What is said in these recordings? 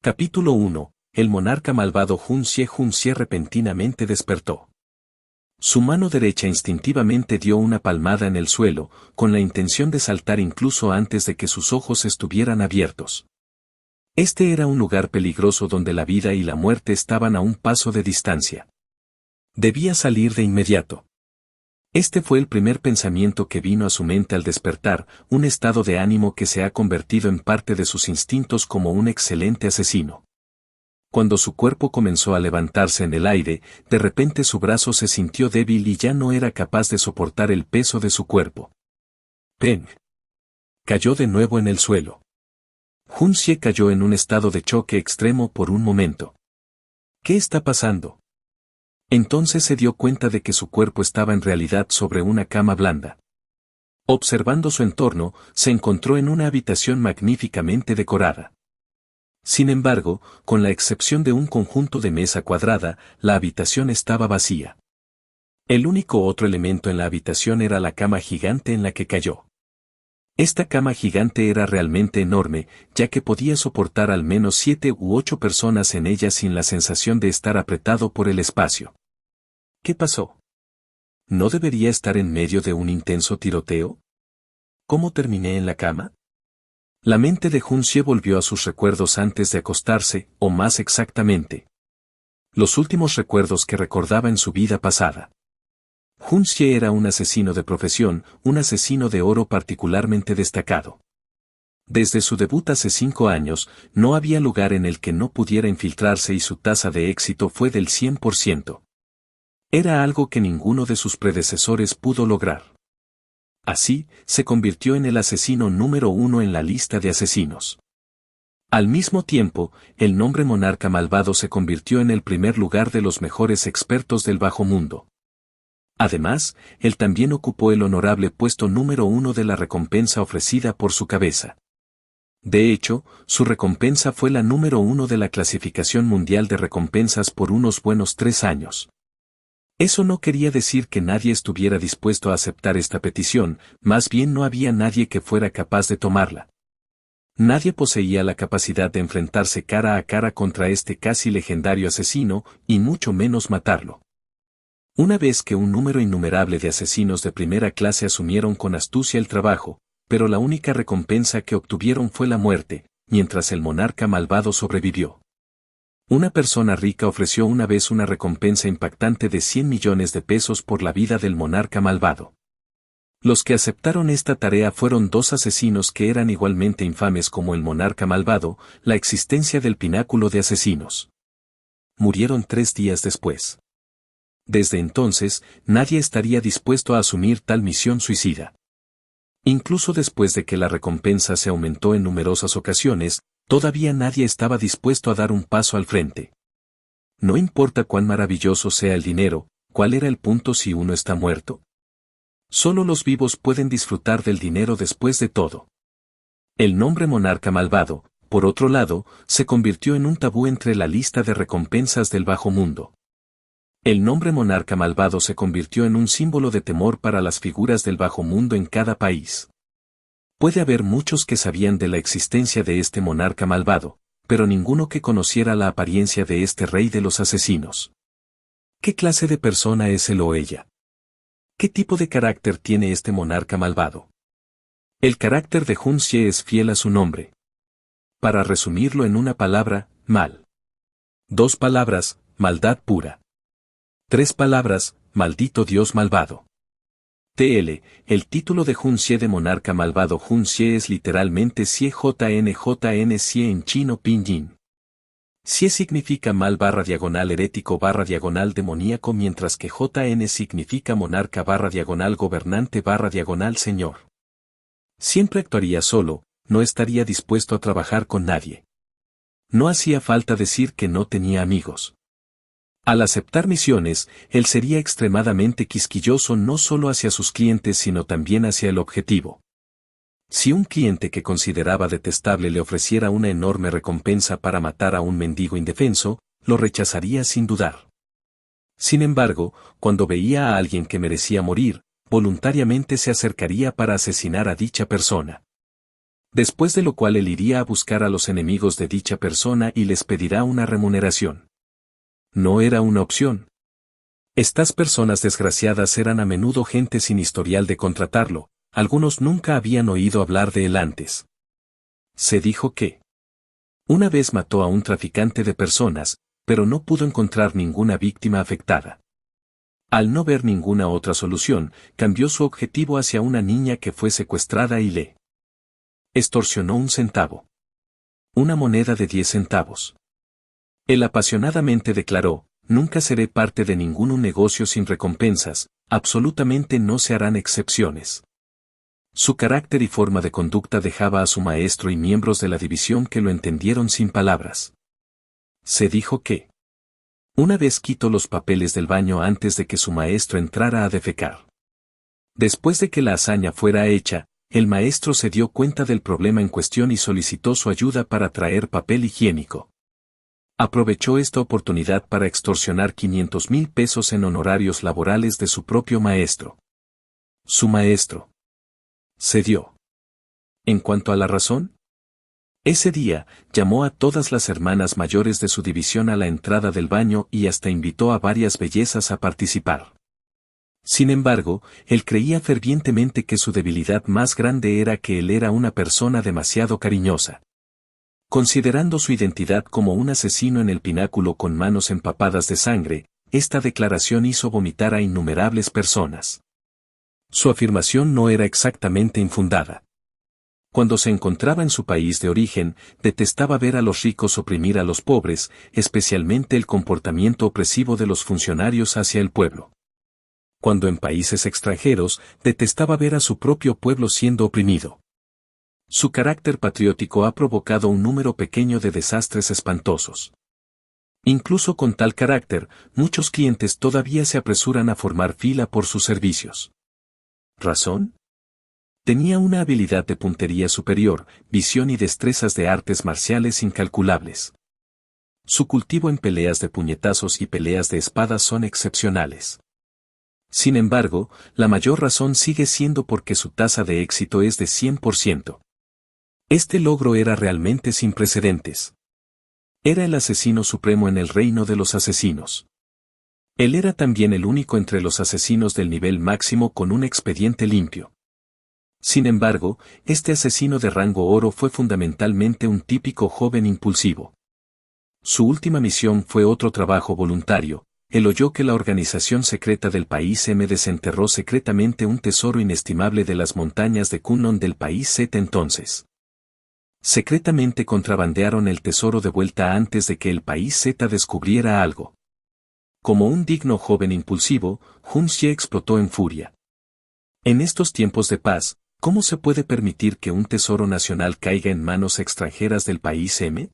Capítulo 1. El monarca malvado Hun Xie repentinamente despertó. Su mano derecha instintivamente dio una palmada en el suelo, con la intención de saltar incluso antes de que sus ojos estuvieran abiertos. Este era un lugar peligroso donde la vida y la muerte estaban a un paso de distancia. Debía salir de inmediato. Este fue el primer pensamiento que vino a su mente al despertar, un estado de ánimo que se ha convertido en parte de sus instintos como un excelente asesino. Cuando su cuerpo comenzó a levantarse en el aire, de repente su brazo se sintió débil y ya no era capaz de soportar el peso de su cuerpo. ¡Peng! Cayó de nuevo en el suelo. Hun Xie cayó en un estado de choque extremo por un momento. ¿Qué está pasando? Entonces se dio cuenta de que su cuerpo estaba en realidad sobre una cama blanda. Observando su entorno, se encontró en una habitación magníficamente decorada. Sin embargo, con la excepción de un conjunto de mesa cuadrada, la habitación estaba vacía. El único otro elemento en la habitación era la cama gigante en la que cayó. Esta cama gigante era realmente enorme, ya que podía soportar al menos 7 u 8 personas en ella sin la sensación de estar apretado por el espacio. ¿Qué pasó? ¿No debería estar en medio de un intenso tiroteo? ¿Cómo terminé en la cama? La mente de Hun Xie volvió a sus recuerdos antes de acostarse, o más exactamente, los últimos recuerdos que recordaba en su vida pasada. Hun Xie era un asesino de profesión, un asesino de oro particularmente destacado. Desde su debut hace 5 años, no había lugar en el que no pudiera infiltrarse y su tasa de éxito fue del 100%. Era algo que ninguno de sus predecesores pudo lograr. Así, se convirtió en el asesino número 1 en la lista de asesinos. Al mismo tiempo, el nombre monarca malvado se convirtió en el primer lugar de los mejores expertos del bajo mundo. Además, él también ocupó el honorable puesto número 1 de la recompensa ofrecida por su cabeza. De hecho, su recompensa fue la número 1 de la clasificación mundial de recompensas por unos buenos 3 años. Eso no quería decir que nadie estuviera dispuesto a aceptar esta petición, más bien no había nadie que fuera capaz de tomarla. Nadie poseía la capacidad de enfrentarse cara a cara contra este casi legendario asesino, y mucho menos matarlo. Una vez que un número innumerable de asesinos de primera clase asumieron con astucia el trabajo, pero la única recompensa que obtuvieron fue la muerte, mientras el monarca malvado sobrevivió. Una persona rica ofreció una vez una recompensa impactante de 100 millones de pesos por la vida del monarca malvado. Los que aceptaron esta tarea fueron 2 asesinos que eran igualmente infames como el monarca malvado, la existencia del pináculo de asesinos. Murieron 3 días después. Desde entonces, nadie estaría dispuesto a asumir tal misión suicida. Incluso después de que la recompensa se aumentó en numerosas ocasiones, todavía nadie estaba dispuesto a dar un paso al frente. No importa cuán maravilloso sea el dinero, ¿cuál era el punto si uno está muerto? Solo los vivos pueden disfrutar del dinero después de todo. El nombre monarca malvado, por otro lado, se convirtió en un tabú entre la lista de recompensas del bajo mundo. El nombre monarca malvado se convirtió en un símbolo de temor para las figuras del bajo mundo en cada país. Puede haber muchos que sabían de la existencia de este monarca malvado, pero ninguno que conociera la apariencia de este rey de los asesinos. ¿Qué clase de persona es él o ella? ¿Qué tipo de carácter tiene este monarca malvado? El carácter de Hun Xie es fiel a su nombre. Para resumirlo en una palabra, mal. 2 palabras, maldad pura. 3 palabras, maldito Dios malvado. TL, el título de Hun Xie de monarca malvado. Hun Xie es literalmente Xie JN Xie en chino pinyin. Xie significa mal / herético / demoníaco, mientras que JN significa monarca / gobernante / señor. Siempre actuaría solo, no estaría dispuesto a trabajar con nadie. No hacía falta decir que no tenía amigos. Al aceptar misiones, él sería extremadamente quisquilloso no solo hacia sus clientes sino también hacia el objetivo. Si un cliente que consideraba detestable le ofreciera una enorme recompensa para matar a un mendigo indefenso, lo rechazaría sin dudar. Sin embargo, cuando veía a alguien que merecía morir, voluntariamente se acercaría para asesinar a dicha persona. Después de lo cual él iría a buscar a los enemigos de dicha persona y les pedirá una remuneración. No era una opción. Estas personas desgraciadas eran a menudo gente sin historial de contratarlo, algunos nunca habían oído hablar de él antes. Se dijo que una vez mató a un traficante de personas, pero no pudo encontrar ninguna víctima afectada. Al no ver ninguna otra solución, cambió su objetivo hacia una niña que fue secuestrada y le extorsionó 1 centavo. Una moneda de 10 centavos. Él apasionadamente declaró: nunca seré parte de ningún negocio sin recompensas, absolutamente no se harán excepciones. Su carácter y forma de conducta dejaba a su maestro y miembros de la división que lo entendieron sin palabras. Se dijo que una vez quitó los papeles del baño antes de que su maestro entrara a defecar. Después de que la hazaña fuera hecha, el maestro se dio cuenta del problema en cuestión y solicitó su ayuda para traer papel higiénico. Aprovechó esta oportunidad para extorsionar 500,000 pesos en honorarios laborales de su propio maestro. Su maestro cedió. En cuanto a la razón, ese día, llamó a todas las hermanas mayores de su división a la entrada del baño y hasta invitó a varias bellezas a participar. Sin embargo, él creía fervientemente que su debilidad más grande era que él era una persona demasiado cariñosa. Considerando su identidad como un asesino en el pináculo con manos empapadas de sangre, esta declaración hizo vomitar a innumerables personas. Su afirmación no era exactamente infundada. Cuando se encontraba en su país de origen, detestaba ver a los ricos oprimir a los pobres, especialmente el comportamiento opresivo de los funcionarios hacia el pueblo. Cuando en países extranjeros, detestaba ver a su propio pueblo siendo oprimido. Su carácter patriótico ha provocado un número pequeño de desastres espantosos. Incluso con tal carácter, muchos clientes todavía se apresuran a formar fila por sus servicios. ¿Razón? Tenía una habilidad de puntería superior, visión y destrezas de artes marciales incalculables. Su cultivo en peleas de puñetazos y peleas de espadas son excepcionales. Sin embargo, la mayor razón sigue siendo porque su tasa de éxito es de 100%. Este logro era realmente sin precedentes. Era el asesino supremo en el reino de los asesinos. Él era también el único entre los asesinos del nivel máximo con un expediente limpio. Sin embargo, este asesino de rango oro fue fundamentalmente un típico joven impulsivo. Su última misión fue otro trabajo voluntario. Él oyó que la organización secreta del país M desenterró secretamente un tesoro inestimable de las montañas de Kunlun del país Z entonces. Secretamente contrabandearon el tesoro de vuelta antes de que el país Z descubriera algo. Como un digno joven impulsivo, Hun Xie explotó en furia. En estos tiempos de paz, ¿cómo se puede permitir que un tesoro nacional caiga en manos extranjeras del país M?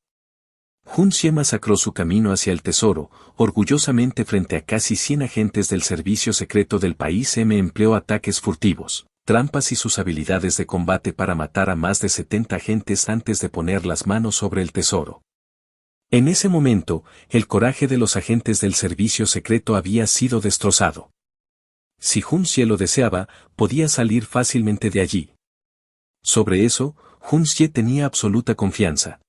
Hun Xie masacró su camino hacia el tesoro, orgullosamente frente a casi 100 agentes del servicio secreto del país M. Empleó ataques furtivos, trampas y sus habilidades de combate para matar a más de 70 agentes antes de poner las manos sobre el tesoro. En ese momento, el coraje de los agentes del servicio secreto había sido destrozado. Si Hun Xie lo deseaba, podía salir fácilmente de allí. Sobre eso, Hun Xie tenía absoluta confianza.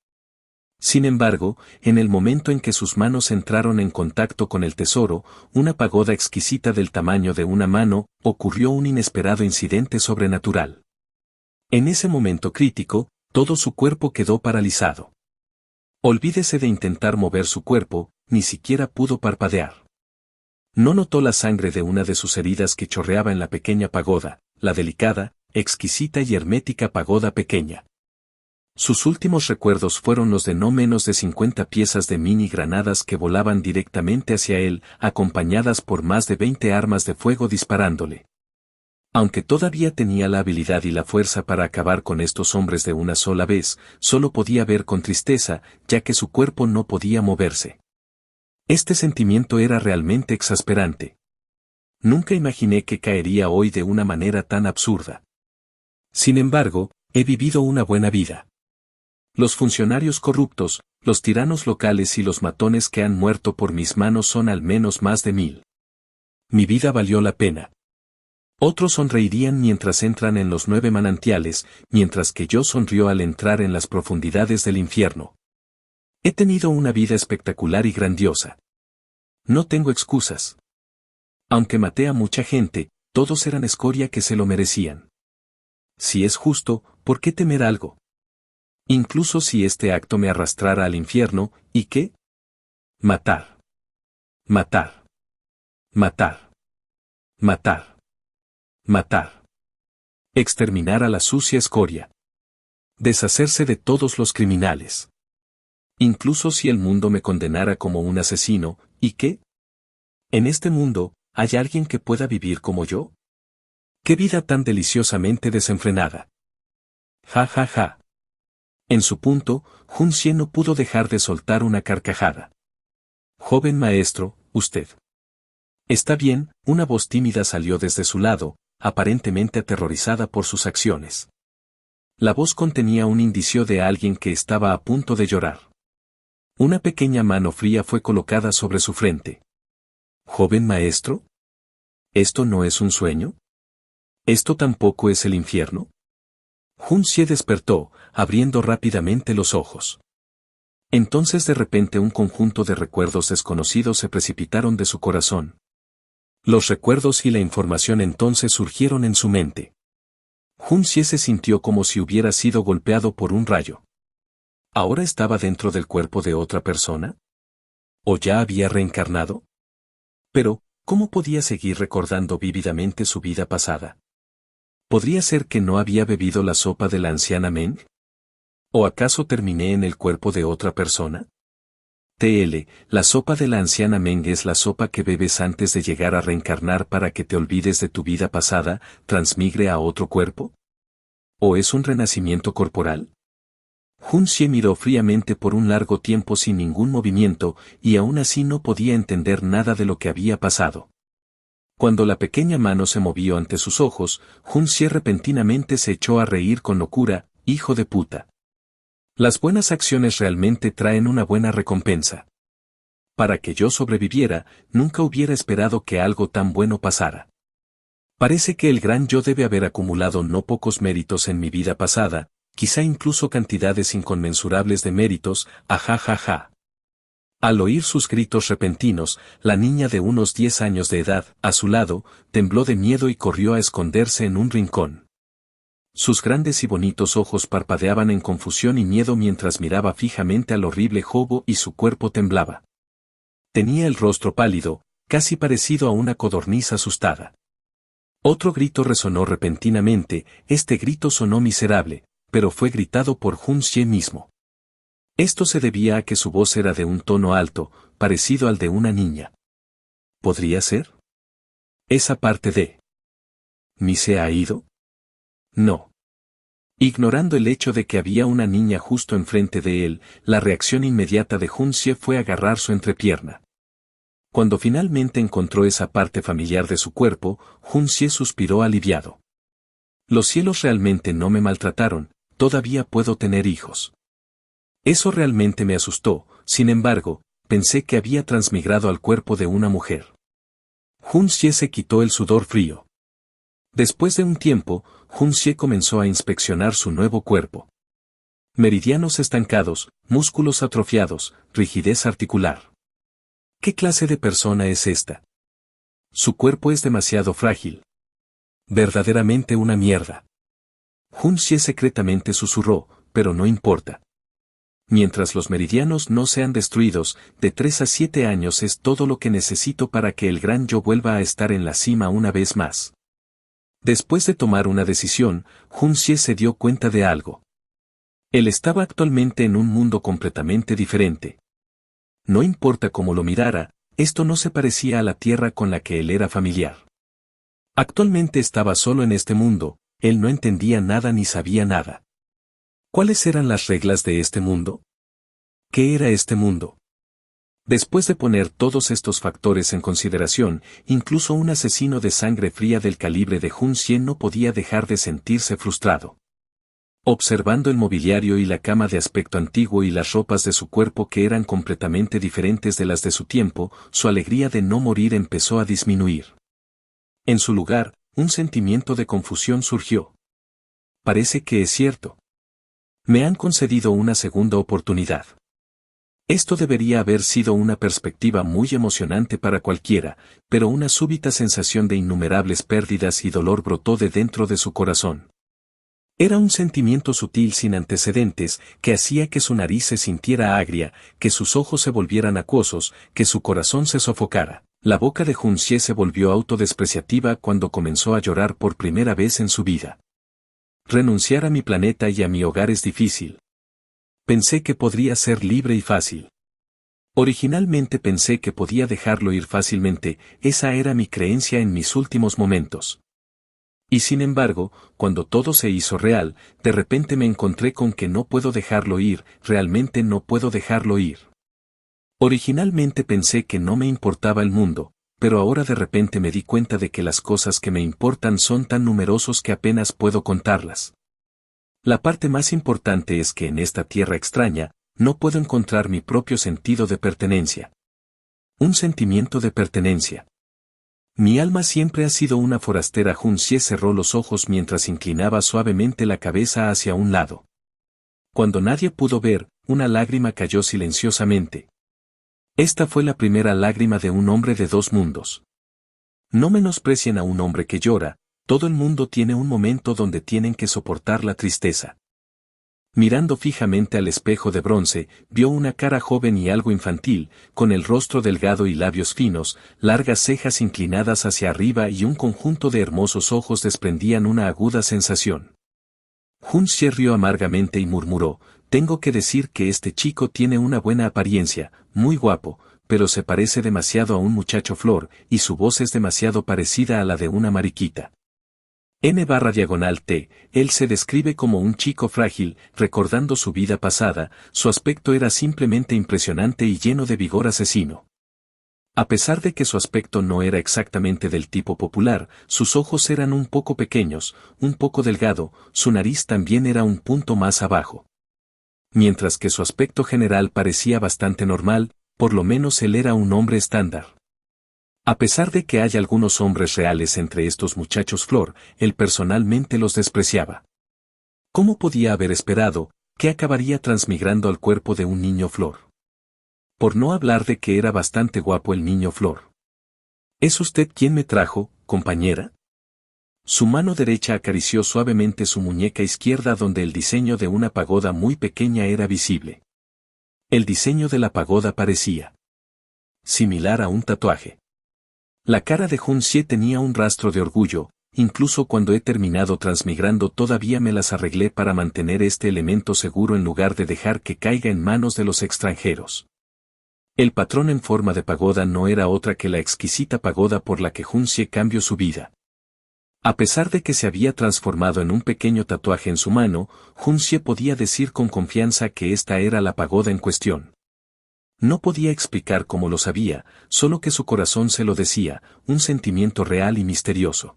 Sin embargo, en el momento en que sus manos entraron en contacto con el tesoro, una pagoda exquisita del tamaño de una mano, ocurrió un inesperado incidente sobrenatural. En ese momento crítico, todo su cuerpo quedó paralizado. Olvídese de intentar mover su cuerpo, ni siquiera pudo parpadear. No notó la sangre de una de sus heridas que chorreaba en la pequeña pagoda, la delicada, exquisita y hermética pagoda pequeña. Sus últimos recuerdos fueron los de no menos de 50 piezas de mini granadas que volaban directamente hacia él, acompañadas por más de 20 armas de fuego disparándole. Aunque todavía tenía la habilidad y la fuerza para acabar con estos hombres de una sola vez, solo podía ver con tristeza, ya que su cuerpo no podía moverse. Este sentimiento era realmente exasperante. Nunca imaginé que caería hoy de una manera tan absurda. Sin embargo, he vivido una buena vida. Los funcionarios corruptos, los tiranos locales y los matones que han muerto por mis manos son al menos más de 1000. Mi vida valió la pena. Otros sonreirían mientras entran en los 9 manantiales, mientras que yo sonrió al entrar en las profundidades del infierno. He tenido una vida espectacular y grandiosa. No tengo excusas. Aunque maté a mucha gente, todos eran escoria que se lo merecían. Si es justo, ¿por qué temer algo? Incluso si este acto me arrastrara al infierno, ¿y qué? Matar. Matar. Matar. Matar. Matar. Exterminar a la sucia escoria. Deshacerse de todos los criminales. Incluso si el mundo me condenara como un asesino, ¿y qué? En este mundo, ¿hay alguien que pueda vivir como yo? ¡Qué vida tan deliciosamente desenfrenada! Ja ja ja. En su punto, Hun Xie no pudo dejar de soltar una carcajada. Joven maestro, usted. Está bien, una voz tímida salió desde su lado, aparentemente aterrorizada por sus acciones. La voz contenía un indicio de alguien que estaba a punto de llorar. Una pequeña mano fría fue colocada sobre su frente. ¿Joven maestro? ¿Esto no es un sueño? ¿Esto tampoco es el infierno? Hun Xie despertó, abriendo rápidamente los ojos. Entonces de repente un conjunto de recuerdos desconocidos se precipitaron de su corazón. Los recuerdos y la información entonces surgieron en su mente. Hun Xie se sintió como si hubiera sido golpeado por un rayo. ¿Ahora estaba dentro del cuerpo de otra persona? ¿O ya había reencarnado? Pero, ¿cómo podía seguir recordando vívidamente su vida pasada? ¿Podría ser que no había bebido la sopa de la anciana Meng? ¿O acaso terminé en el cuerpo de otra persona? La sopa de la anciana Meng es la sopa que bebes antes de llegar a reencarnar para que te olvides de tu vida pasada, transmigre a otro cuerpo. ¿O es un renacimiento corporal? Hun Xie miró fríamente por un largo tiempo sin ningún movimiento, y aún así no podía entender nada de lo que había pasado. Cuando la pequeña mano se movió ante sus ojos, Hun Xie repentinamente se echó a reír con locura, hijo de puta. Las buenas acciones realmente traen una buena recompensa. Para que yo sobreviviera, nunca hubiera esperado que algo tan bueno pasara. Parece que el gran yo debe haber acumulado no pocos méritos en mi vida pasada, quizá incluso cantidades inconmensurables de méritos, ajajaja. Al oír sus gritos repentinos, la niña de unos 10 años de edad, a su lado, tembló de miedo y corrió a esconderse en un rincón. Sus grandes y bonitos ojos parpadeaban en confusión y miedo mientras miraba fijamente al horrible hobo y su cuerpo temblaba. Tenía el rostro pálido, casi parecido a una codorniz asustada. Otro grito resonó repentinamente, este grito sonó miserable, pero fue gritado por Hun Xie mismo. Esto se debía a que su voz era de un tono alto, parecido al de una niña. ¿Podría ser? ¿Esa parte de ¿Mi se ha ido? No. Ignorando el hecho de que había una niña justo enfrente de él, la reacción inmediata de Hun Xie fue agarrar su entrepierna. Cuando finalmente encontró esa parte familiar de su cuerpo, Hun Xie suspiró aliviado. Los cielos realmente no me maltrataron, todavía puedo tener hijos. Eso realmente me asustó, sin embargo, pensé que había transmigrado al cuerpo de una mujer. Hun Xie se quitó el sudor frío. Después de un tiempo, Hun Xie comenzó a inspeccionar su nuevo cuerpo. Meridianos estancados, músculos atrofiados, rigidez articular. ¿Qué clase de persona es esta? Su cuerpo es demasiado frágil. Verdaderamente una mierda. Hun Xie secretamente susurró, pero no importa. Mientras los meridianos no sean destruidos, de 3 a 7 años es todo lo que necesito para que el gran yo vuelva a estar en la cima una vez más. Después de tomar una decisión, Hun Xie se dio cuenta de algo. Él estaba actualmente en un mundo completamente diferente. No importa cómo lo mirara, esto no se parecía a la tierra con la que él era familiar. Actualmente estaba solo en este mundo, él no entendía nada ni sabía nada. ¿Cuáles eran las reglas de este mundo? ¿Qué era este mundo? Después de poner todos estos factores en consideración, incluso un asesino de sangre fría del calibre de Hun Xie no podía dejar de sentirse frustrado. Observando el mobiliario y la cama de aspecto antiguo y las ropas de su cuerpo que eran completamente diferentes de las de su tiempo, su alegría de no morir empezó a disminuir. En su lugar, un sentimiento de confusión surgió. Parece que es cierto. Me han concedido una segunda oportunidad. Esto debería haber sido una perspectiva muy emocionante para cualquiera, pero una súbita sensación de innumerables pérdidas y dolor brotó de dentro de su corazón. Era un sentimiento sutil sin antecedentes, que hacía que su nariz se sintiera agria, que sus ojos se volvieran acuosos, que su corazón se sofocara. La boca de Junxie se volvió autodespreciativa cuando comenzó a llorar por primera vez en su vida. Renunciar a mi planeta y a mi hogar es difícil. Pensé que podría ser libre y fácil. Originalmente pensé que podía dejarlo ir fácilmente, esa era mi creencia en mis últimos momentos. Y sin embargo, cuando todo se hizo real, de repente me encontré con que no puedo dejarlo ir, realmente no puedo dejarlo ir. Originalmente pensé que no me importaba el mundo, pero ahora de repente me di cuenta de que las cosas que me importan son tan numerosos que apenas puedo contarlas. La parte más importante es que en esta tierra extraña, no puedo encontrar mi propio sentido de pertenencia. Un sentimiento de pertenencia. Mi alma siempre ha sido una forastera. Junxie cerró los ojos mientras inclinaba suavemente la cabeza hacia un lado. Cuando nadie pudo ver, una lágrima cayó silenciosamente. Esta fue la primera lágrima de un hombre de dos mundos. No menosprecien a un hombre que llora, todo el mundo tiene un momento donde tienen que soportar la tristeza. Mirando fijamente al espejo de bronce, vio una cara joven y algo infantil, con el rostro delgado y labios finos, largas cejas inclinadas hacia arriba y un conjunto de hermosos ojos desprendían una aguda sensación. Junxie rió amargamente y murmuró, tengo que decir que este chico tiene una buena apariencia, muy guapo, pero se parece demasiado a un muchacho flor, y su voz es demasiado parecida a la de una mariquita. N/T, él se describe como un chico frágil, recordando su vida pasada, su aspecto era simplemente impresionante y lleno de vigor asesino. A pesar de que su aspecto no era exactamente del tipo popular, sus ojos eran un poco pequeños, un poco delgado, su nariz también era un punto más abajo. Mientras que su aspecto general parecía bastante normal, por lo menos él era un hombre estándar. A pesar de que hay algunos hombres reales entre estos muchachos flor, él personalmente los despreciaba. ¿Cómo podía haber esperado que acabaría transmigrando al cuerpo de un niño flor? Por no hablar de que era bastante guapo el niño flor. ¿Es usted quien me trajo, compañera? Su mano derecha acarició suavemente su muñeca izquierda donde el diseño de una pagoda muy pequeña era visible. El diseño de la pagoda parecía similar a un tatuaje. La cara de Junxie tenía un rastro de orgullo, incluso cuando he terminado transmigrando todavía me las arreglé para mantener este elemento seguro en lugar de dejar que caiga en manos de los extranjeros. El patrón en forma de pagoda no era otra que la exquisita pagoda por la que Junxie cambió su vida. A pesar de que se había transformado en un pequeño tatuaje en su mano, Junxie podía decir con confianza que esta era la pagoda en cuestión. No podía explicar cómo lo sabía, solo que su corazón se lo decía, un sentimiento real y misterioso.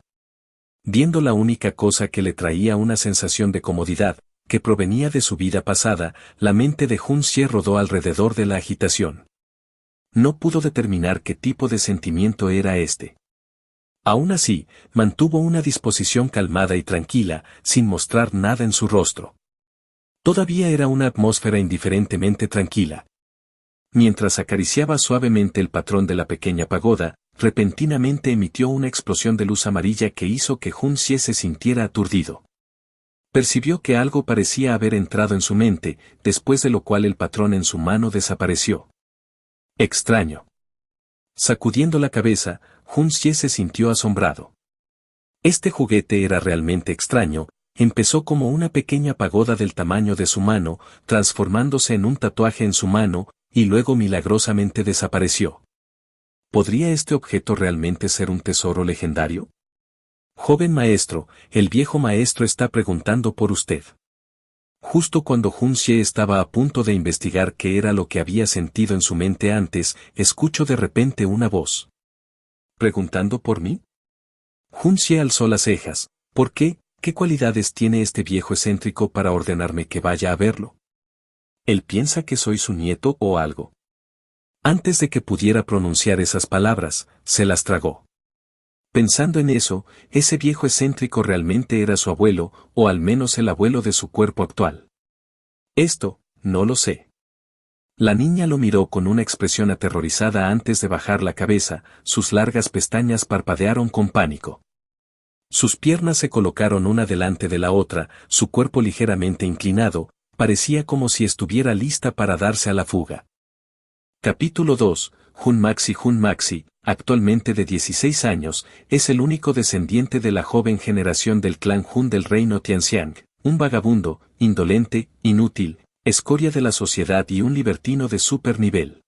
Viendo la única cosa que le traía una sensación de comodidad, que provenía de su vida pasada, la mente de Junxie rodó alrededor de la agitación. No pudo determinar qué tipo de sentimiento era este. Aún así, mantuvo una disposición calmada y tranquila, sin mostrar nada en su rostro. Todavía era una atmósfera indiferentemente tranquila. Mientras acariciaba suavemente el patrón de la pequeña pagoda, repentinamente emitió una explosión de luz amarilla que hizo que Junxie se sintiera aturdido. Percibió que algo parecía haber entrado en su mente, después de lo cual el patrón en su mano desapareció. Extraño. Sacudiendo la cabeza, Junxie se sintió asombrado. Este juguete era realmente extraño, empezó como una pequeña pagoda del tamaño de su mano, transformándose en un tatuaje en su mano, y luego milagrosamente desapareció. ¿Podría este objeto realmente ser un tesoro legendario? Joven maestro, el viejo maestro está preguntando por usted. Justo cuando Junxie estaba a punto de investigar qué era lo que había sentido en su mente antes, escuchó de repente una voz. ¿Preguntando por mí? Junxie alzó las cejas. ¿Por qué? ¿Qué cualidades tiene este viejo excéntrico para ordenarme que vaya a verlo? ¿Él piensa que soy su nieto o algo? Antes de que pudiera pronunciar esas palabras, se las tragó. Pensando en eso, ese viejo excéntrico realmente era su abuelo, o al menos el abuelo de su cuerpo actual. Esto, no lo sé. La niña lo miró con una expresión aterrorizada antes de bajar la cabeza, sus largas pestañas parpadearon con pánico. Sus piernas se colocaron una delante de la otra, su cuerpo ligeramente inclinado, parecía como si estuviera lista para darse a la fuga. Capítulo 2. Hun Maxi, actualmente de 16 años, es el único descendiente de la joven generación del clan Hun del reino Tianxiang, un vagabundo, indolente, inútil, escoria de la sociedad y un libertino de super nivel.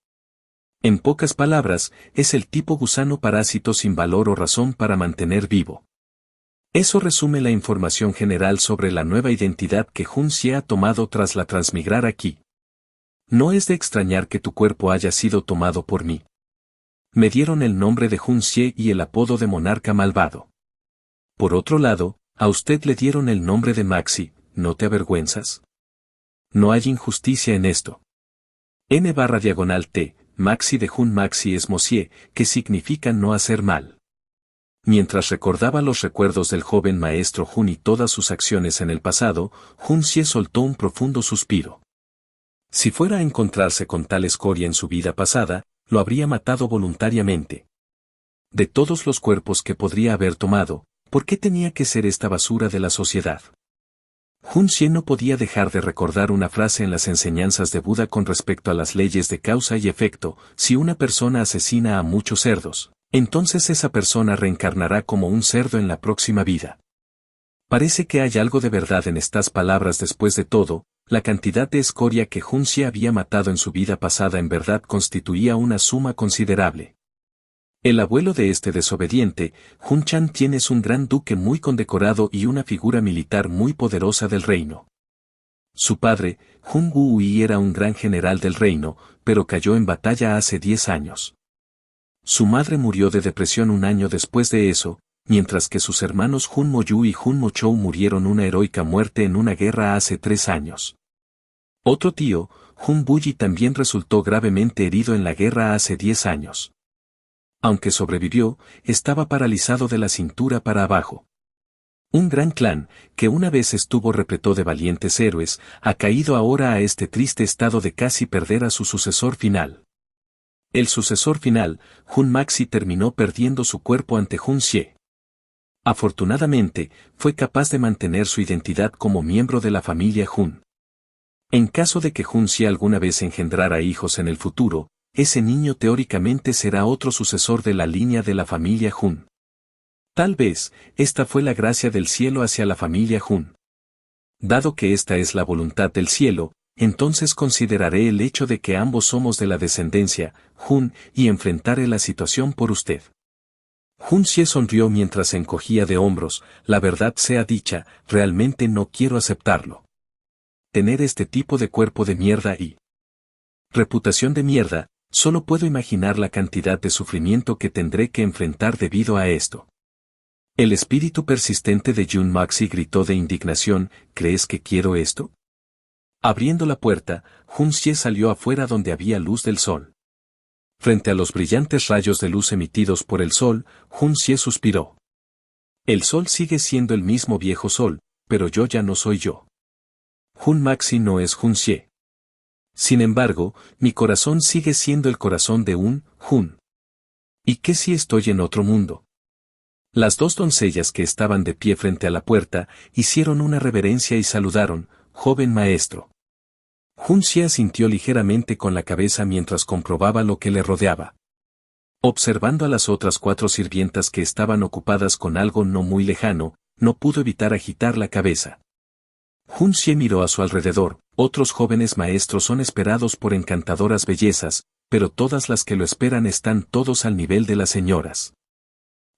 En pocas palabras, es el tipo gusano parásito sin valor o razón para mantener vivo. Eso resume la información general sobre la nueva identidad que Hun Xie ha tomado tras la transmigrar aquí. No es de extrañar que tu cuerpo haya sido tomado por mí. Me dieron el nombre de Hun Xie y el apodo de monarca malvado. Por otro lado, a usted le dieron el nombre de Maxi, ¿no te avergüenzas? No hay injusticia en esto. N/T, Maxi de Hun Maxi es Mosie, que significa no hacer mal. Mientras recordaba los recuerdos del joven maestro Hun y todas sus acciones en el pasado, Hun Xie soltó un profundo suspiro. Si fuera a encontrarse con tal escoria en su vida pasada, lo habría matado voluntariamente. De todos los cuerpos que podría haber tomado, ¿por qué tenía que ser esta basura de la sociedad? Hun Xie no podía dejar de recordar una frase en las enseñanzas de Buda con respecto a las leyes de causa y efecto: si una persona asesina a muchos cerdos, entonces esa persona reencarnará como un cerdo en la próxima vida. Parece que hay algo de verdad en estas palabras. Después de todo, la cantidad de escoria que Hun Xie había matado en su vida pasada en verdad constituía una suma considerable. El abuelo de este desobediente, Hun Chan Tien, es un gran duque muy condecorado y una figura militar muy poderosa del reino. Su padre, Hun Wui, era un gran general del reino, pero cayó en batalla hace 10 años. Su madre murió de depresión un año después de eso, mientras que sus hermanos Hun Moyu y Hun Mochou murieron una heroica muerte en una guerra hace 3 años. Otro tío, Hun Buyi, también resultó gravemente herido en la guerra hace 10 años. Aunque sobrevivió, estaba paralizado de la cintura para abajo. Un gran clan, que una vez estuvo repleto de valientes héroes, ha caído ahora a este triste estado de casi perder a su sucesor final. El sucesor final, Hun Maxi, terminó perdiendo su cuerpo ante Hun Xie. Afortunadamente, fue capaz de mantener su identidad como miembro de la familia Hun. En caso de que Hun Xie alguna vez engendrara hijos en el futuro, ese niño teóricamente será otro sucesor de la línea de la familia Hun. Tal vez, esta fue la gracia del cielo hacia la familia Hun. Dado que esta es la voluntad del cielo, entonces consideraré el hecho de que ambos somos de la descendencia Hun y enfrentaré la situación por usted. Hun Xie sonrió mientras se encogía de hombros. La verdad sea dicha, realmente no quiero aceptarlo. Tener este tipo de cuerpo de mierda y reputación de mierda, solo puedo imaginar la cantidad de sufrimiento que tendré que enfrentar debido a esto. El espíritu persistente de Jun Maxi gritó de indignación: ¿crees que quiero esto? Abriendo la puerta, Hun Xie salió afuera donde había luz del sol. Frente a los brillantes rayos de luz emitidos por el sol, Hun Xie suspiró. El sol sigue siendo el mismo viejo sol, pero yo ya no soy yo. Hun Maxi no es Hun Xie. Sin embargo, mi corazón sigue siendo el corazón de un Hun. ¿Y qué si estoy en otro mundo? Las dos doncellas que estaban de pie frente a la puerta hicieron una reverencia y saludaron: joven maestro. Hun Xie asintió ligeramente con la cabeza mientras comprobaba lo que le rodeaba. Observando a las otras 4 sirvientas que estaban ocupadas con algo no muy lejano, no pudo evitar agitar la cabeza. Hun Xie miró a su alrededor. Otros jóvenes maestros son esperados por encantadoras bellezas, pero todas las que lo esperan están todos al nivel de las señoras.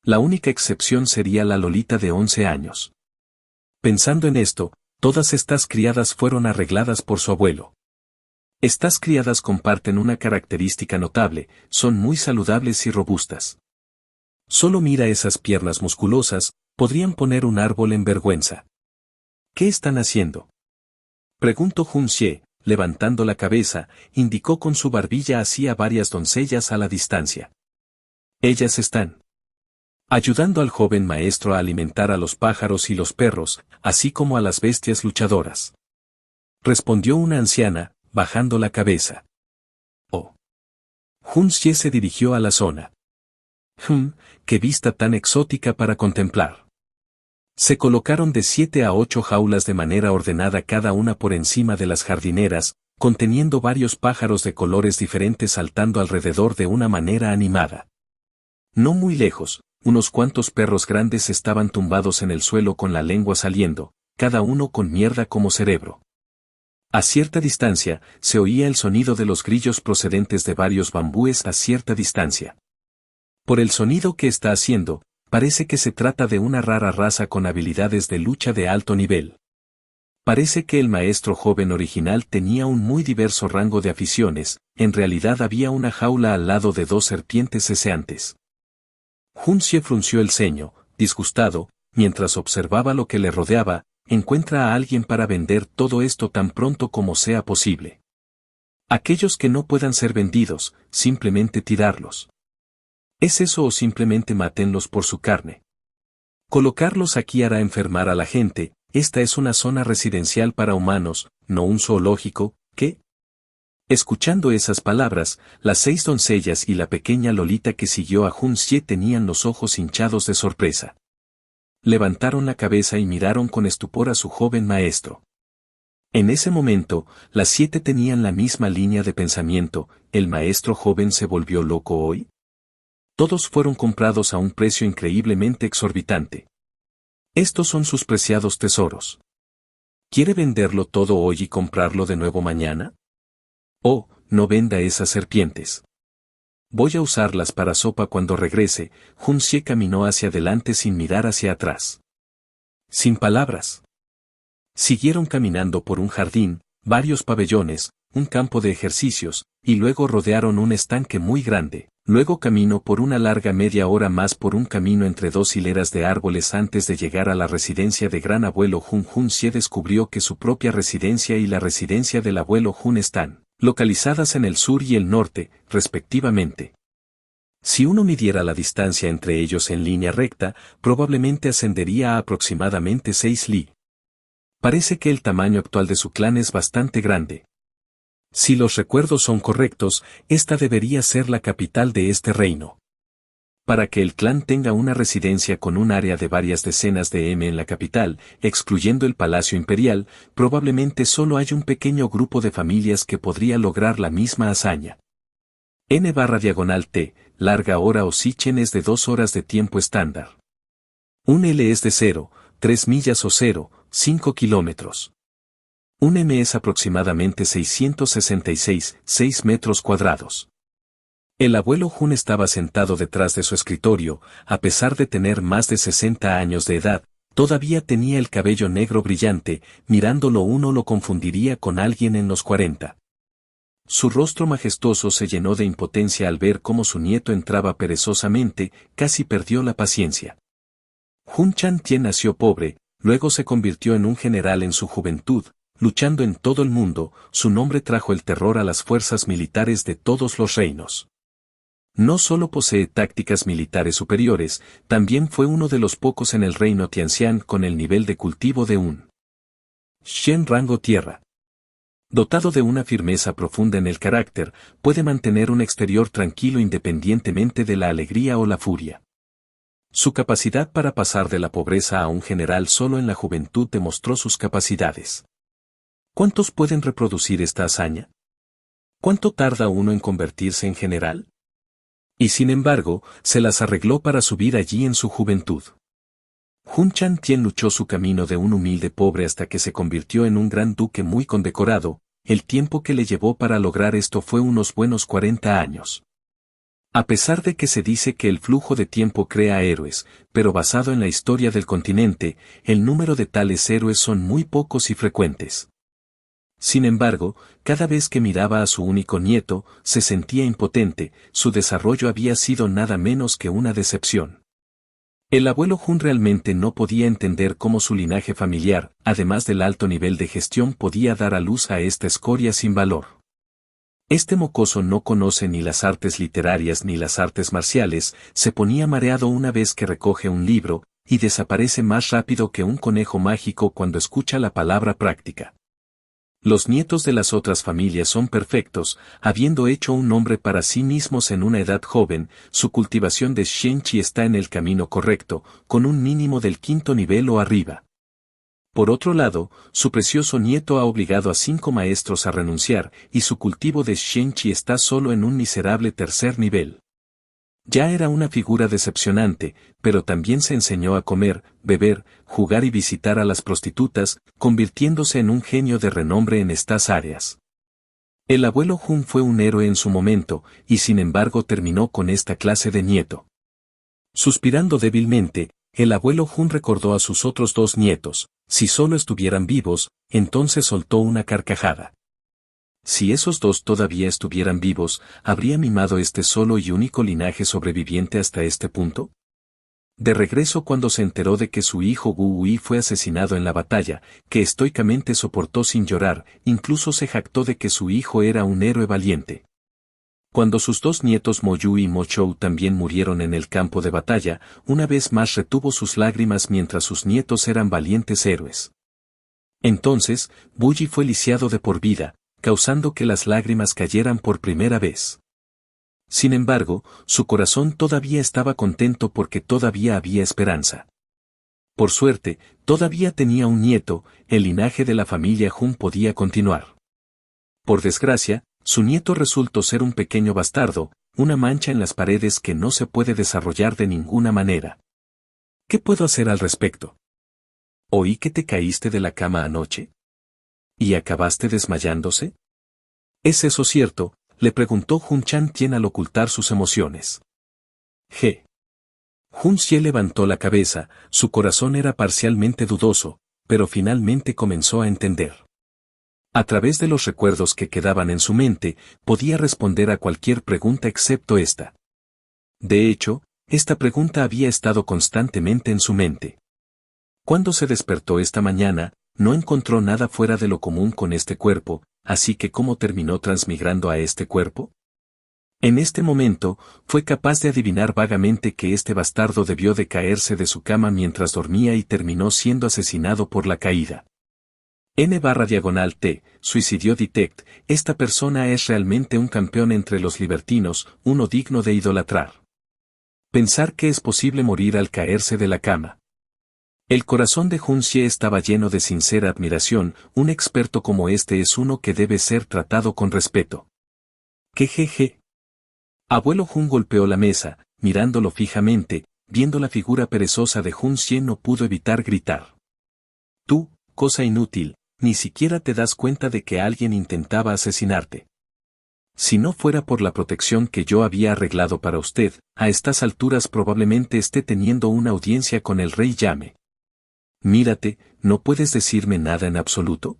La única excepción sería la Lolita de 11 años. Pensando en esto, todas estas criadas fueron arregladas por su abuelo. Estas criadas comparten una característica notable: son muy saludables y robustas. Solo mira esas piernas musculosas, podrían poner un árbol en vergüenza. ¿Qué están haciendo?, preguntó Hun Xie, levantando la cabeza. Indicó con su barbilla hacia varias doncellas a la distancia. Ellas están ayudando al joven maestro a alimentar a los pájaros y los perros, así como a las bestias luchadoras. Respondió una anciana, bajando la cabeza. Oh. Hun Xie se dirigió a la zona. Qué vista tan exótica para contemplar. Se colocaron de 7 a 8 jaulas de manera ordenada cada una por encima de las jardineras, conteniendo varios pájaros de colores diferentes saltando alrededor de una manera animada. No muy lejos, unos cuantos perros grandes estaban tumbados en el suelo con la lengua saliendo, cada uno con mierda como cerebro. A cierta distancia, se oía el sonido de los grillos procedentes de varios bambúes a cierta distancia. Por el sonido que está haciendo, parece que se trata de una rara raza con habilidades de lucha de alto nivel. Parece que el maestro joven original tenía un muy diverso rango de aficiones, en realidad había una jaula al lado de 2 serpientes ceseantes. Hun Xie frunció el ceño, disgustado, mientras observaba lo que le rodeaba. Encuentra a alguien para vender todo esto tan pronto como sea posible. Aquellos que no puedan ser vendidos, simplemente tirarlos. ¿Es eso o simplemente mátenlos por su carne? Colocarlos aquí hará enfermar a la gente. Esta es una zona residencial para humanos, no un zoológico, ¿qué? Escuchando esas palabras, las 6 doncellas y la pequeña Lolita que siguió a Hun Xie tenían los ojos hinchados de sorpresa. Levantaron la cabeza y miraron con estupor a su joven maestro. En ese momento, las 7 tenían la misma línea de pensamiento. ¿El maestro joven se volvió loco hoy? Todos fueron comprados a un precio increíblemente exorbitante. Estos son sus preciados tesoros. ¿Quiere venderlo todo hoy y comprarlo de nuevo mañana? Oh, no venda esas serpientes. Voy a usarlas para sopa cuando regrese. Hun Xie caminó hacia adelante sin mirar hacia atrás. Sin palabras. Siguieron caminando por un jardín, varios pabellones, un campo de ejercicios, y luego rodearon un estanque muy grande. Luego caminó por una larga media hora más por un camino entre 2 hileras de árboles antes de llegar a la residencia de gran abuelo Hun. Hun Xie descubrió que su propia residencia y la residencia del abuelo Hun están localizadas en el sur y el norte, respectivamente. Si uno midiera la distancia entre ellos en línea recta, probablemente ascendería a aproximadamente 6 li. Parece que el tamaño actual de su clan es bastante grande. Si los recuerdos son correctos, esta debería ser la capital de este reino. Para que el clan tenga una residencia con un área de varias decenas de m en la capital, excluyendo el Palacio Imperial, probablemente solo hay un pequeño grupo de familias que podría lograr la misma hazaña. N/T, larga hora o Sichen es de 2 horas de tiempo estándar. Un L es de 0, 3 millas o 0, 5 kilómetros. Un M es aproximadamente 666, 6 metros cuadrados. El abuelo Hun estaba sentado detrás de su escritorio, a pesar de tener más de 60 años de edad, todavía tenía el cabello negro brillante, mirándolo uno lo confundiría con alguien en los 40. Su rostro majestuoso se llenó de impotencia al ver cómo su nieto entraba perezosamente, casi perdió la paciencia. Hun Chan-Tien nació pobre, luego se convirtió en un general en su juventud, luchando en todo el mundo. Su nombre trajo el terror a las fuerzas militares de todos los reinos. No solo posee tácticas militares superiores, también fue uno de los pocos en el reino Tianxian con el nivel de cultivo de un Shen rango tierra. Dotado de una firmeza profunda en el carácter, puede mantener un exterior tranquilo independientemente de la alegría o la furia. Su capacidad para pasar de la pobreza a un general solo en la juventud demostró sus capacidades. ¿Cuántos pueden reproducir esta hazaña? ¿Cuánto tarda uno en convertirse en general? Y sin embargo, se las arregló para subir allí en su juventud. Hun Chan-Tien luchó su camino de un humilde pobre hasta que se convirtió en un gran duque muy condecorado. El tiempo que le llevó para lograr esto fue unos buenos 40 años. A pesar de que se dice que el flujo de tiempo crea héroes, pero basado en la historia del continente, el número de tales héroes son muy pocos y frecuentes. Sin embargo, cada vez que miraba a su único nieto, se sentía impotente. Su desarrollo había sido nada menos que una decepción. El abuelo Hun realmente no podía entender cómo su linaje familiar, además del alto nivel de gestión, podía dar a luz a esta escoria sin valor. Este mocoso no conoce ni las artes literarias ni las artes marciales, se ponía mareado una vez que recoge un libro, y desaparece más rápido que un conejo mágico cuando escucha la palabra práctica. Los nietos de las otras familias son perfectos, habiendo hecho un nombre para sí mismos en una edad joven, su cultivación de Shenchi está en el camino correcto, con un mínimo del 5º nivel o arriba. Por otro lado, su precioso nieto ha obligado a 5 maestros a renunciar, y su cultivo de Shenchi está solo en un miserable 3er nivel. Ya era una figura decepcionante, pero también se enseñó a comer, beber, jugar y visitar a las prostitutas, convirtiéndose en un genio de renombre en estas áreas. El abuelo Hun fue un héroe en su momento, y sin embargo terminó con esta clase de nieto. Suspirando débilmente, el abuelo Hun recordó a sus otros 2 nietos, si solo estuvieran vivos, entonces soltó una carcajada. Si esos 2 todavía estuvieran vivos, ¿habría mimado este solo y único linaje sobreviviente hasta este punto? De regreso cuando se enteró de que su hijo Wu Wei fue asesinado en la batalla, que estoicamente soportó sin llorar, incluso se jactó de que su hijo era un héroe valiente. Cuando sus 2 nietos Mo Yu y Mo Chou también murieron en el campo de batalla, una vez más retuvo sus lágrimas mientras sus nietos eran valientes héroes. Entonces, Wu Yi fue lisiado de por vida, causando que las lágrimas cayeran por primera vez. Sin embargo, su corazón todavía estaba contento porque todavía había esperanza. Por suerte, todavía tenía un nieto, el linaje de la familia Hun podía continuar. Por desgracia, su nieto resultó ser un pequeño bastardo, una mancha en las paredes que no se puede desarrollar de ninguna manera. ¿Qué puedo hacer al respecto? Oí que te caíste de la cama anoche. ¿Y acabaste desmayándose? ¿Es eso cierto?, le preguntó Hun Chan Tien al ocultar sus emociones. G. Hun Xie levantó la cabeza, su corazón era parcialmente dudoso, pero finalmente comenzó a entender. A través de los recuerdos que quedaban en su mente, podía responder a cualquier pregunta excepto esta. De hecho, esta pregunta había estado constantemente en su mente. Cuando se despertó esta mañana, no encontró nada fuera de lo común con este cuerpo, así que ¿cómo terminó transmigrando a este cuerpo? En este momento, fue capaz de adivinar vagamente que este bastardo debió de caerse de su cama mientras dormía y terminó siendo asesinado por la caída. N/T, Suicidio Detect, esta persona es realmente un campeón entre los libertinos, uno digno de idolatrar. Pensar que es posible morir al caerse de la cama. El corazón de Hun Xie estaba lleno de sincera admiración, un experto como este es uno que debe ser tratado con respeto. ¿Qué jeje? Abuelo Hun golpeó la mesa, mirándolo fijamente, viendo la figura perezosa de Hun Xie no pudo evitar gritar. Tú, cosa inútil, ni siquiera te das cuenta de que alguien intentaba asesinarte. Si no fuera por la protección que yo había arreglado para usted, a estas alturas probablemente esté teniendo una audiencia con el rey Yame. Mírate, ¿no puedes decirme nada en absoluto?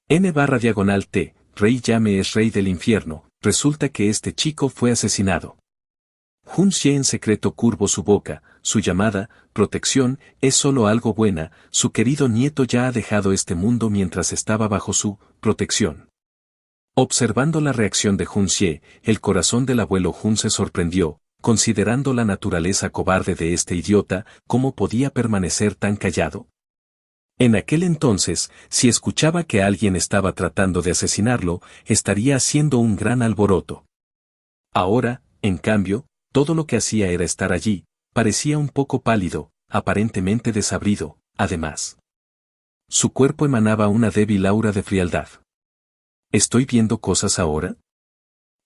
N/T, Rey Yame es rey del infierno, resulta que este chico fue asesinado. Hun Xie en secreto curvó su boca, su llamada, protección, es solo algo buena, su querido nieto ya ha dejado este mundo mientras estaba bajo su protección. Observando la reacción de Hun Xie, el corazón del abuelo Hun se sorprendió, considerando la naturaleza cobarde de este idiota, ¿cómo podía permanecer tan callado? En aquel entonces, si escuchaba que alguien estaba tratando de asesinarlo, estaría haciendo un gran alboroto. Ahora, en cambio, todo lo que hacía era estar allí, parecía un poco pálido, aparentemente desabrido, además. Su cuerpo emanaba una débil aura de frialdad. ¿Estoy viendo cosas ahora?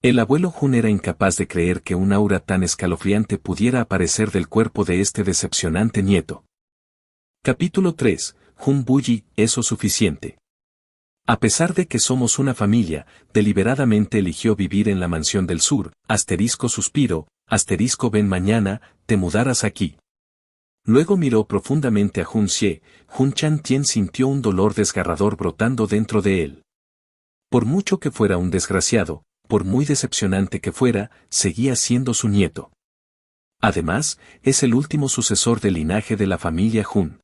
El abuelo Hun era incapaz de creer que un aura tan escalofriante pudiera aparecer del cuerpo de este decepcionante nieto. Capítulo 3. Hun Buyi, ¿eso suficiente? A pesar de que somos una familia, deliberadamente eligió vivir en la mansión del sur, suspiro, ven mañana, te mudarás aquí. Luego miró profundamente a Hun Xie, Hun Chan Tien sintió un dolor desgarrador brotando dentro de él. Por mucho que fuera un desgraciado, por muy decepcionante que fuera, seguía siendo su nieto. Además, es el último sucesor del linaje de la familia Hun.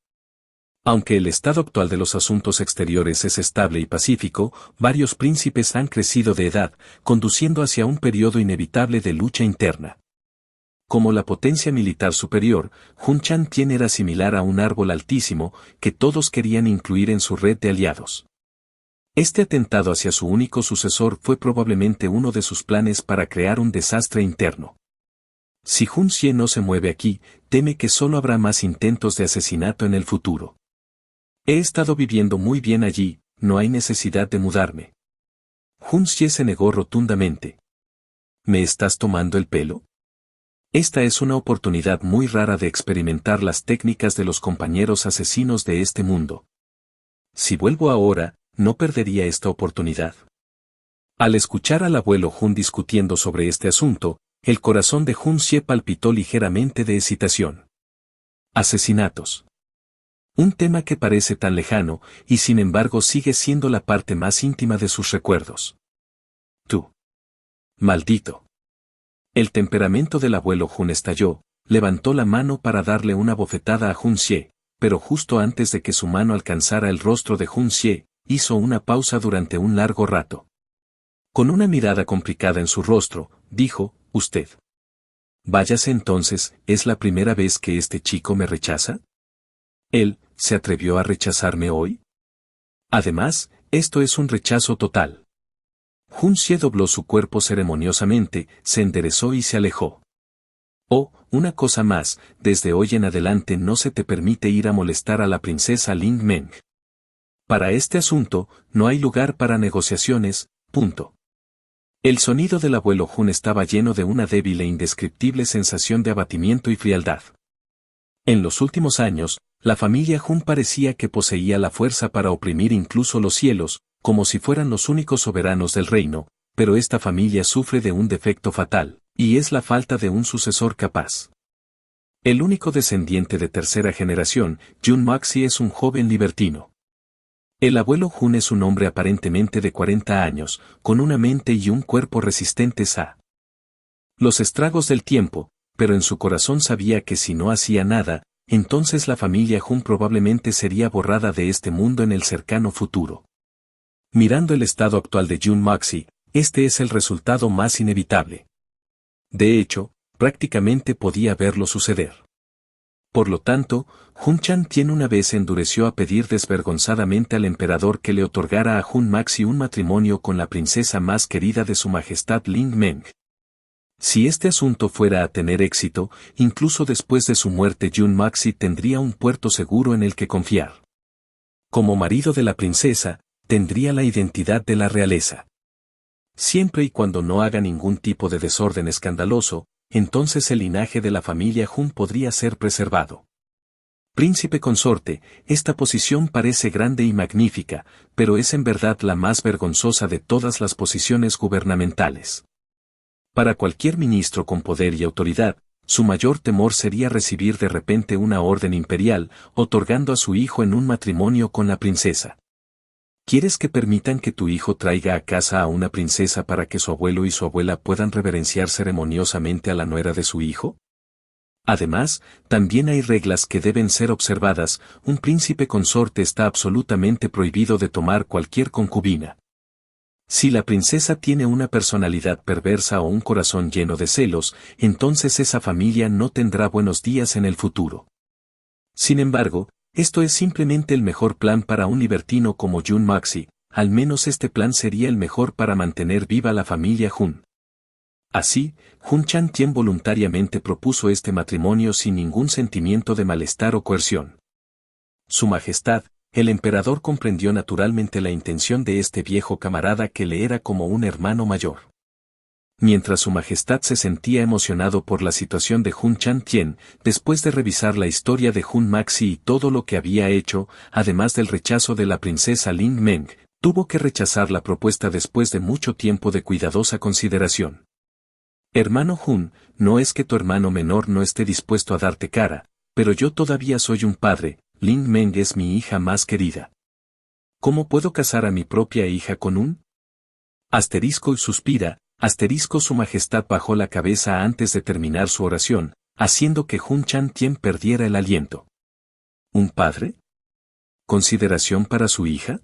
Aunque el estado actual de los asuntos exteriores es estable y pacífico, varios príncipes han crecido de edad, conduciendo hacia un periodo inevitable de lucha interna. Como la potencia militar superior, Hun Chan Tien era similar a un árbol altísimo que todos querían incluir en su red de aliados. Este atentado hacia su único sucesor fue probablemente uno de sus planes para crear un desastre interno. Si Hun Xie no se mueve aquí, teme que solo habrá más intentos de asesinato en el futuro. He estado viviendo muy bien allí, no hay necesidad de mudarme. Hun Xie se negó rotundamente. ¿Me estás tomando el pelo? Esta es una oportunidad muy rara de experimentar las técnicas de los compañeros asesinos de este mundo. Si vuelvo ahora, no perdería esta oportunidad. Al escuchar al abuelo Hun discutiendo sobre este asunto, el corazón de Hun Xie palpitó ligeramente de excitación. Asesinatos. Un tema que parece tan lejano, y sin embargo sigue siendo la parte más íntima de sus recuerdos. Tú. Maldito. El temperamento del abuelo Hun estalló, levantó la mano para darle una bofetada a Hun Xie, pero justo antes de que su mano alcanzara el rostro de Hun Xie, hizo una pausa durante un largo rato. Con una mirada complicada en su rostro, dijo, «Usted. Váyase entonces, ¿es la primera vez que este chico me rechaza? ¿Él se atrevió a rechazarme hoy? Además, esto es un rechazo total». Hun Xie dobló su cuerpo ceremoniosamente, se enderezó y se alejó. «Oh, una cosa más, desde hoy en adelante no se te permite ir a molestar a la princesa Ling Meng. Para este asunto, no hay lugar para negociaciones, punto». El sonido del abuelo Hun estaba lleno de una débil e indescriptible sensación de abatimiento y frialdad. En los últimos años, la familia Hun parecía que poseía la fuerza para oprimir incluso los cielos, como si fueran los únicos soberanos del reino, pero esta familia sufre de un defecto fatal, y es la falta de un sucesor capaz. El único descendiente de tercera generación, Jun Maxi, es un joven libertino. El abuelo Hun es un hombre aparentemente de 40 años, con una mente y un cuerpo resistentes a los estragos del tiempo, pero en su corazón sabía que si no hacía nada, entonces la familia Hun probablemente sería borrada de este mundo en el cercano futuro. Mirando el estado actual de Jun Maxi, este es el resultado más inevitable. De hecho, prácticamente podía verlo suceder. Por lo tanto, Hun Chan Tien una vez endureció a pedir desvergonzadamente al emperador que le otorgara a Jun Maxi un matrimonio con la princesa más querida de su majestad Ling Meng. Si este asunto fuera a tener éxito, incluso después de su muerte Jun Maxi tendría un puerto seguro en el que confiar. Como marido de la princesa, tendría la identidad de la realeza. Siempre y cuando no haga ningún tipo de desorden escandaloso, entonces el linaje de la familia Hun podría ser preservado. Príncipe consorte, esta posición parece grande y magnífica, pero es en verdad la más vergonzosa de todas las posiciones gubernamentales. Para cualquier ministro con poder y autoridad, su mayor temor sería recibir de repente una orden imperial, otorgando a su hijo en un matrimonio con la princesa. ¿Quieres que permitan que tu hijo traiga a casa a una princesa para que su abuelo y su abuela puedan reverenciar ceremoniosamente a la nuera de su hijo? Además, también hay reglas que deben ser observadas. Un príncipe consorte está absolutamente prohibido de tomar cualquier concubina. Si la princesa tiene una personalidad perversa o un corazón lleno de celos, entonces esa familia no tendrá buenos días en el futuro. Sin embargo, esto es simplemente el mejor plan para un libertino como Jun Maxi, al menos este plan sería el mejor para mantener viva la familia Hun. Así, Hun Chan Tien voluntariamente propuso este matrimonio sin ningún sentimiento de malestar o coerción. Su Majestad, el emperador comprendió naturalmente la intención de este viejo camarada que le era como un hermano mayor. Mientras Su Majestad se sentía emocionado por la situación de Hun Chan Tien, después de revisar la historia de Jun Maxi y todo lo que había hecho, además del rechazo de la princesa Ling Meng, tuvo que rechazar la propuesta después de mucho tiempo de cuidadosa consideración. Hermano Hun, no es que tu hermano menor no esté dispuesto a darte cara, pero yo todavía soy un padre, Ling Meng es mi hija más querida. ¿Cómo puedo casar a mi propia hija con un? Asterisco y suspira. Asterisco Su Majestad bajó la cabeza antes de terminar su oración, haciendo que Hun Chan Tien perdiera el aliento. ¿Un padre? ¿Consideración para su hija?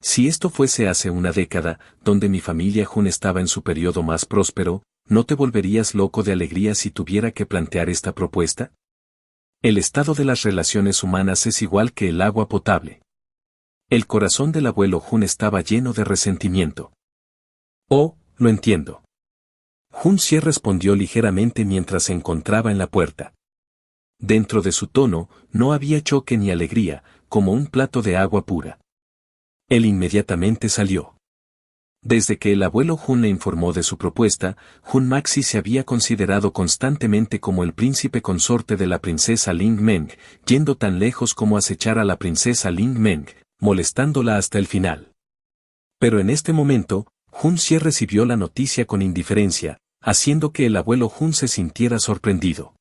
Si esto fuese hace una década, donde mi familia Hun estaba en su periodo más próspero, ¿no te volverías loco de alegría si tuviera que plantear esta propuesta? El estado de las relaciones humanas es igual que el agua potable. El corazón del abuelo Hun estaba lleno de resentimiento. Oh, lo entiendo. Hun Sie respondió ligeramente mientras se encontraba en la puerta. Dentro de su tono, no había choque ni alegría, como un plato de agua pura. Él inmediatamente salió. Desde que el abuelo Hun le informó de su propuesta, Hun Maxi se había considerado constantemente como el príncipe consorte de la princesa Ling Meng, yendo tan lejos como acechar a la princesa Ling Meng, molestándola hasta el final. Pero en este momento, Hun Sie recibió la noticia con indiferencia, haciendo que el abuelo Hun se sintiera sorprendido.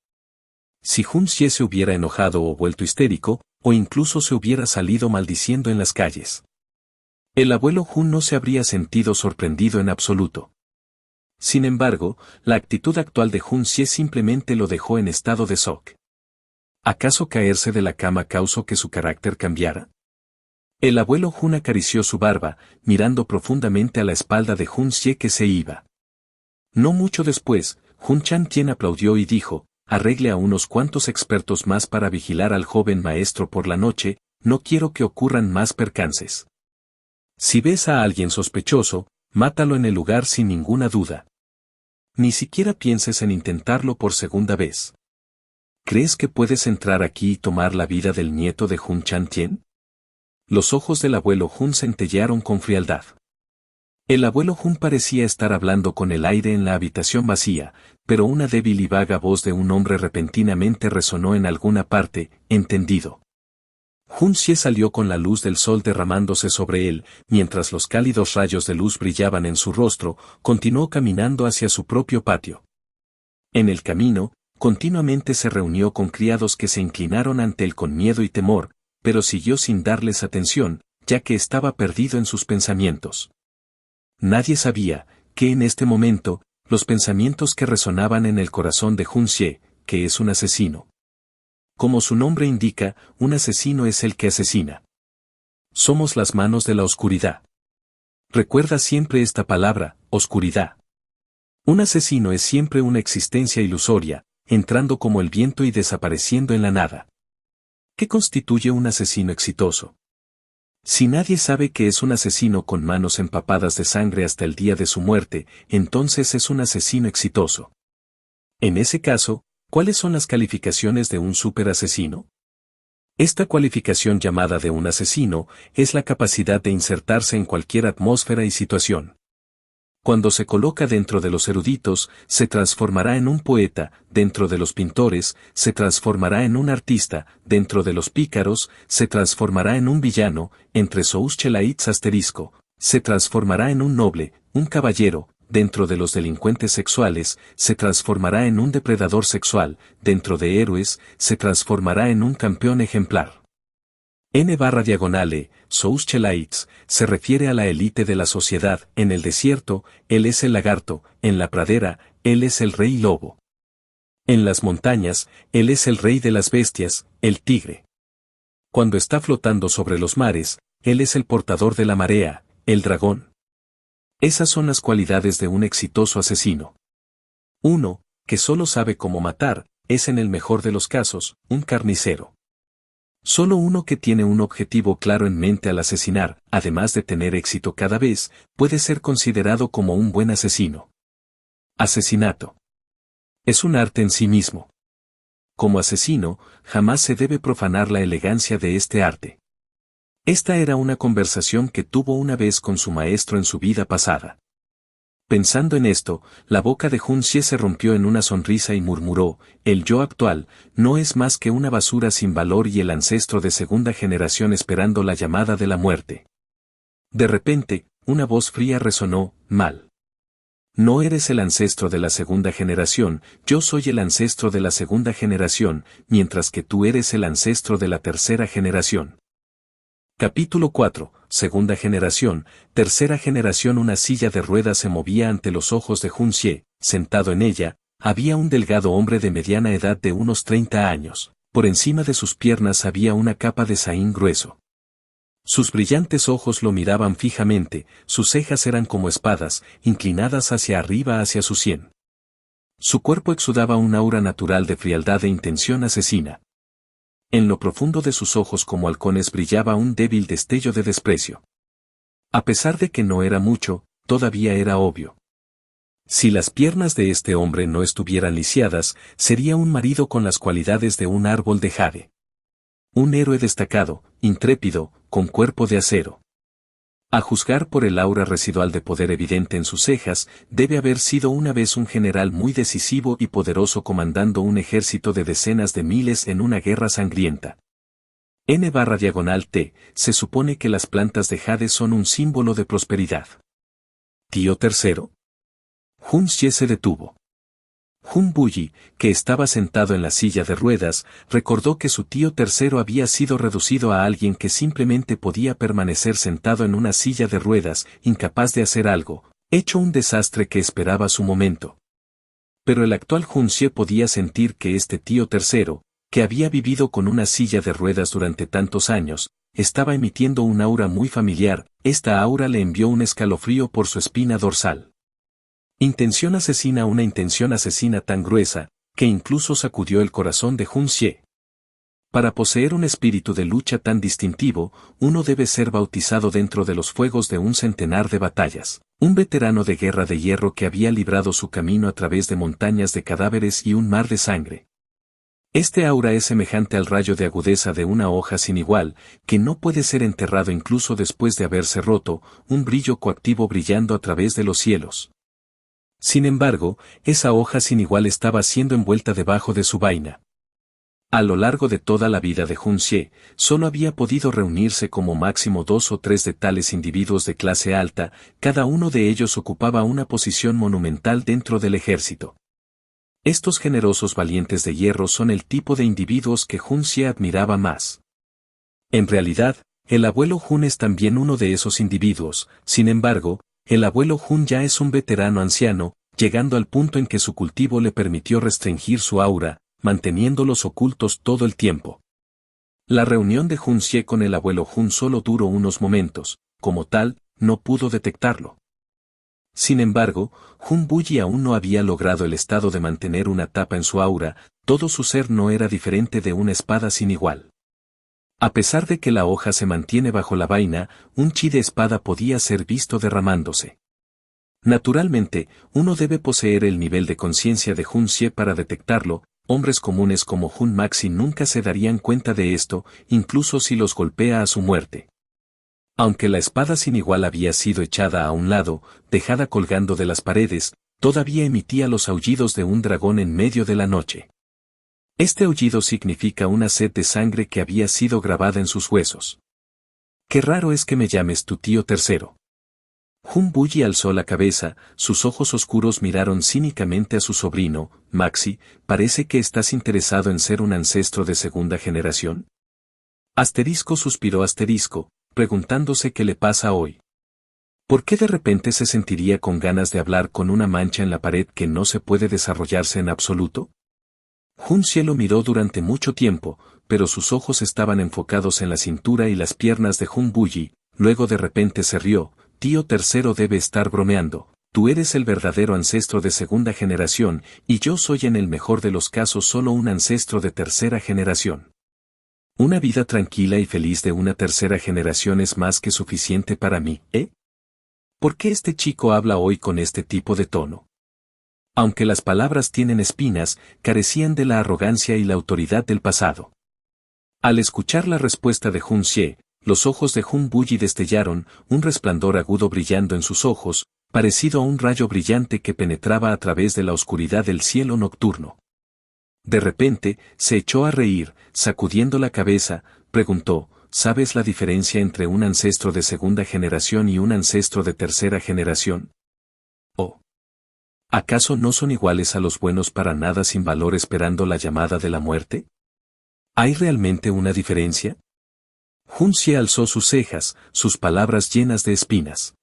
Si Hun Sie se hubiera enojado o vuelto histérico, o incluso se hubiera salido maldiciendo en las calles, el abuelo Hun no se habría sentido sorprendido en absoluto. Sin embargo, la actitud actual de Hun Sie simplemente lo dejó en estado de shock. ¿Acaso caerse de la cama causó que su carácter cambiara? El abuelo Hun acarició su barba, mirando profundamente a la espalda de Hun Sie que se iba. No mucho después, Hun Chan Tien aplaudió y dijo, arregle a unos cuantos expertos más para vigilar al joven maestro por la noche, no quiero que ocurran más percances. Si ves a alguien sospechoso, mátalo en el lugar sin ninguna duda. Ni siquiera pienses en intentarlo por segunda vez. ¿Crees que puedes entrar aquí y tomar la vida del nieto de Hun Chan Tien? Los ojos del abuelo Hun centellearon con frialdad. El abuelo Hun parecía estar hablando con el aire en la habitación vacía, pero una débil y vaga voz de un hombre repentinamente resonó en alguna parte, entendido. Hun Sie salió con la luz del sol derramándose sobre él, mientras los cálidos rayos de luz brillaban en su rostro, continuó caminando hacia su propio patio. En el camino, continuamente se reunió con criados que se inclinaron ante él con miedo y temor, pero siguió sin darles atención, ya que estaba perdido en sus pensamientos. Nadie sabía, que en este momento, los pensamientos que resonaban en el corazón de Hun Sie, que es un asesino. Como su nombre indica, un asesino es el que asesina. Somos las manos de la oscuridad. Recuerda siempre esta palabra, oscuridad. Un asesino es siempre una existencia ilusoria, entrando como el viento y desapareciendo en la nada. ¿Qué constituye un asesino exitoso? Si nadie sabe que es un asesino con manos empapadas de sangre hasta el día de su muerte, entonces es un asesino exitoso. En ese caso, ¿cuáles son las calificaciones de un superasesino? Esta cualificación llamada de un asesino es la capacidad de insertarse en cualquier atmósfera y situación. Cuando se coloca dentro de los eruditos, se transformará en un poeta, dentro de los pintores, se transformará en un artista, dentro de los pícaros, se transformará en un villano, entre Souschelaitz asterisco, se transformará en un noble, un caballero, dentro de los delincuentes sexuales, se transformará en un depredador sexual, dentro de héroes, se transformará en un campeón ejemplar. N/E, Souschelaitz, se refiere a la élite de la sociedad, en el desierto, él es el lagarto, en la pradera, él es el rey lobo. En las montañas, él es el rey de las bestias, el tigre. Cuando está flotando sobre los mares, él es el portador de la marea, el dragón. Esas son las cualidades de un exitoso asesino. Uno, que solo sabe cómo matar, es en el mejor de los casos, un carnicero. Solo uno que tiene un objetivo claro en mente al asesinar, además de tener éxito cada vez, puede ser considerado como un buen asesino. Asesinato. Es un arte en sí mismo. Como asesino, jamás se debe profanar la elegancia de este arte. Esta era una conversación que tuvo una vez con su maestro en su vida pasada. Pensando en esto, la boca de Hun Sie se rompió en una sonrisa y murmuró, el yo actual, no es más que una basura sin valor y el ancestro de segunda generación esperando la llamada de la muerte. De repente, una voz fría resonó, mal. No eres el ancestro de la segunda generación, yo soy el ancestro de la segunda generación, mientras que tú eres el ancestro de la tercera generación. Capítulo 4, Segunda generación, tercera generación. Una silla de ruedas se movía ante los ojos de Hun Sie, sentado en ella, había un delgado hombre de mediana edad de unos 30 años, por encima de sus piernas había una capa de saín grueso. Sus brillantes ojos lo miraban fijamente, sus cejas eran como espadas, inclinadas hacia arriba hacia su sien. Su cuerpo exudaba un aura natural de frialdad e intención asesina. En lo profundo de sus ojos como halcones brillaba un débil destello de desprecio. A pesar de que no era mucho, todavía era obvio. Si las piernas de este hombre no estuvieran lisiadas, sería un marido con las cualidades de un árbol de jade. Un héroe destacado, intrépido, con cuerpo de acero. A juzgar por el aura residual de poder evidente en sus cejas, debe haber sido una vez un general muy decisivo y poderoso comandando un ejército de decenas de miles en una guerra sangrienta. N/T, se supone que las plantas de jade son un símbolo de prosperidad. Tío tercero. Hun Xie se detuvo. Hun Buyi, que estaba sentado en la silla de ruedas, recordó que su tío tercero había sido reducido a alguien que simplemente podía permanecer sentado en una silla de ruedas, incapaz de hacer algo, hecho un desastre que esperaba su momento. Pero el actual Hun Xie podía sentir que este tío tercero, que había vivido con una silla de ruedas durante tantos años, estaba emitiendo un aura muy familiar. Esta aura le envió un escalofrío por su espina dorsal. Intención asesina, una intención asesina tan gruesa, que incluso sacudió el corazón de Hun Xie. Para poseer un espíritu de lucha tan distintivo, uno debe ser bautizado dentro de los fuegos de un centenar de batallas. Un veterano de guerra de hierro que había librado su camino a través de montañas de cadáveres y un mar de sangre. Este aura es semejante al rayo de agudeza de una hoja sin igual, que no puede ser enterrado incluso después de haberse roto, un brillo coactivo brillando a través de los cielos. Sin embargo, esa hoja sin igual estaba siendo envuelta debajo de su vaina. A lo largo de toda la vida de Hun Xie, solo había podido reunirse como máximo 2 o 3 de tales individuos de clase alta, cada uno de ellos ocupaba una posición monumental dentro del ejército. Estos generosos valientes de hierro son el tipo de individuos que Hun Xie admiraba más. En realidad, el abuelo Hun es también uno de esos individuos, sin embargo, el abuelo Hun ya es un veterano anciano, llegando al punto en que su cultivo le permitió restringir su aura, manteniéndolos ocultos todo el tiempo. La reunión de Hun Xie con el abuelo Hun solo duró unos momentos, como tal, no pudo detectarlo. Sin embargo, Hun Buyi aún no había logrado el estado de mantener una tapa en su aura, todo su ser no era diferente de una espada sin igual. A pesar de que la hoja se mantiene bajo la vaina, un chi de espada podía ser visto derramándose. Naturalmente, uno debe poseer el nivel de conciencia de Hun Xie para detectarlo. Hombres comunes como Hun Maxi nunca se darían cuenta de esto, incluso si los golpea a su muerte. Aunque la espada sin igual había sido echada a un lado, dejada colgando de las paredes, todavía emitía los aullidos de un dragón en medio de la noche. Este aullido significa una sed de sangre que había sido grabada en sus huesos. Qué raro es que me llames tu tío tercero. Hun Buyi alzó la cabeza, sus ojos oscuros miraron cínicamente a su sobrino. Maxi, parece que estás interesado en ser un ancestro de segunda generación. Asterisco suspiró asterisco, preguntándose qué le pasa hoy. ¿Por qué de repente se sentiría con ganas de hablar con una mancha en la pared que no se puede desarrollarse en absoluto? Hun Xie lo miró durante mucho tiempo, pero sus ojos estaban enfocados en la cintura y las piernas de Hun Buyi. Luego de repente se rió. Tío tercero debe estar bromeando. Tú eres el verdadero ancestro de segunda generación, y yo soy en el mejor de los casos solo un ancestro de tercera generación. Una vida tranquila y feliz de una tercera generación es más que suficiente para mí, ¿eh? ¿Por qué este chico habla hoy con este tipo de tono? Aunque las palabras tienen espinas, carecían de la arrogancia y la autoridad del pasado. Al escuchar la respuesta de Hun Xie, los ojos de Hun Buyi destellaron, un resplandor agudo brillando en sus ojos, parecido a un rayo brillante que penetraba a través de la oscuridad del cielo nocturno. De repente, se echó a reír, sacudiendo la cabeza, preguntó, ¿sabes la diferencia entre un ancestro de segunda generación y un ancestro de tercera generación? ¿O acaso no son iguales a los buenos para nada sin valor esperando la llamada de la muerte? ¿Hay realmente una diferencia? Hun Xie alzó sus cejas, sus palabras llenas de espinas.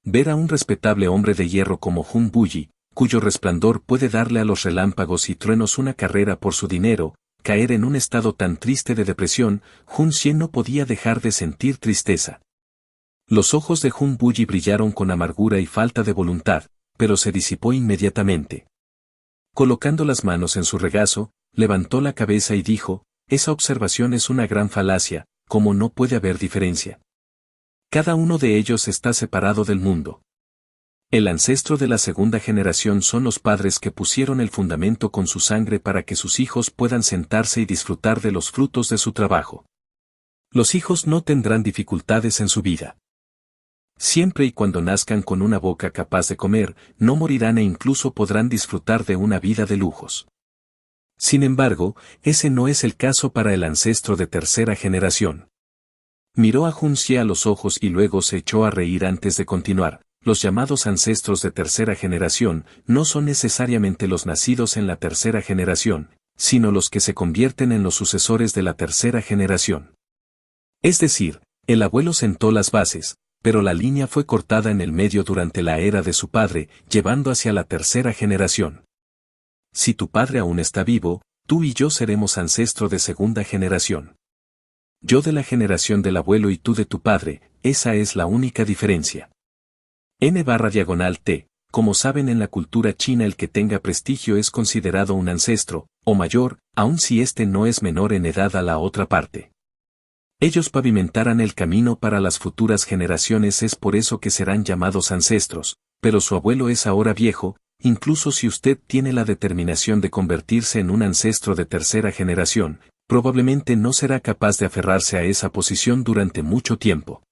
Ver a un respetable hombre de hierro como Hun Buyi, cuyo resplandor puede darle a los relámpagos y truenos una carrera por su dinero, caer en un estado tan triste de depresión, Hun Xie no podía dejar de sentir tristeza. Los ojos de Hun Buyi brillaron con amargura y falta de voluntad, pero se disipó inmediatamente. Colocando las manos en su regazo, levantó la cabeza y dijo, esa observación es una gran falacia, como no puede haber diferencia. Cada uno de ellos está separado del mundo. El ancestro de la segunda generación son los padres que pusieron el fundamento con su sangre para que sus hijos puedan sentarse y disfrutar de los frutos de su trabajo. Los hijos no tendrán dificultades en su vida. Siempre y cuando nazcan con una boca capaz de comer, no morirán e incluso podrán disfrutar de una vida de lujos. Sin embargo, ese no es el caso para el ancestro de tercera generación. Miró a Hun Xie a los ojos y luego se echó a reír antes de continuar. Los llamados ancestros de tercera generación no son necesariamente los nacidos en la tercera generación, sino los que se convierten en los sucesores de la tercera generación. Es decir, el abuelo sentó las bases, pero la línea fue cortada en el medio durante la era de su padre, llevando hacia la tercera generación. Si tu padre aún está vivo, tú y yo seremos ancestro de segunda generación. Yo de la generación del abuelo y tú de tu padre, esa es la única diferencia. N/T, como saben en la cultura china el que tenga prestigio es considerado un ancestro, o mayor, aun si éste no es menor en edad a la otra parte. Ellos pavimentarán el camino para las futuras generaciones, es por eso que serán llamados ancestros, pero su abuelo es ahora viejo, incluso si usted tiene la determinación de convertirse en un ancestro de tercera generación, probablemente no será capaz de aferrarse a esa posición durante mucho tiempo.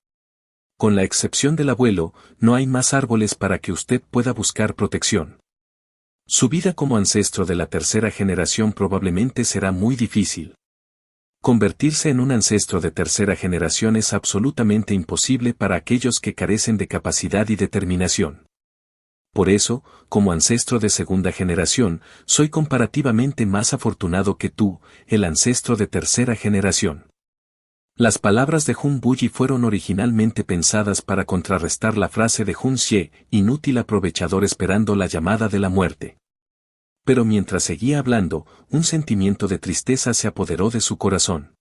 Con la excepción del abuelo, no hay más árboles para que usted pueda buscar protección. Su vida como ancestro de la tercera generación probablemente será muy difícil. Convertirse en un ancestro de tercera generación es absolutamente imposible para aquellos que carecen de capacidad y determinación. Por eso, como ancestro de segunda generación, soy comparativamente más afortunado que tú, el ancestro de tercera generación. Las palabras de Hun Buyi fueron originalmente pensadas para contrarrestar la frase de Hun Xie, inútil aprovechador esperando la llamada de la muerte. Pero mientras seguía hablando, un sentimiento de tristeza se apoderó de su corazón.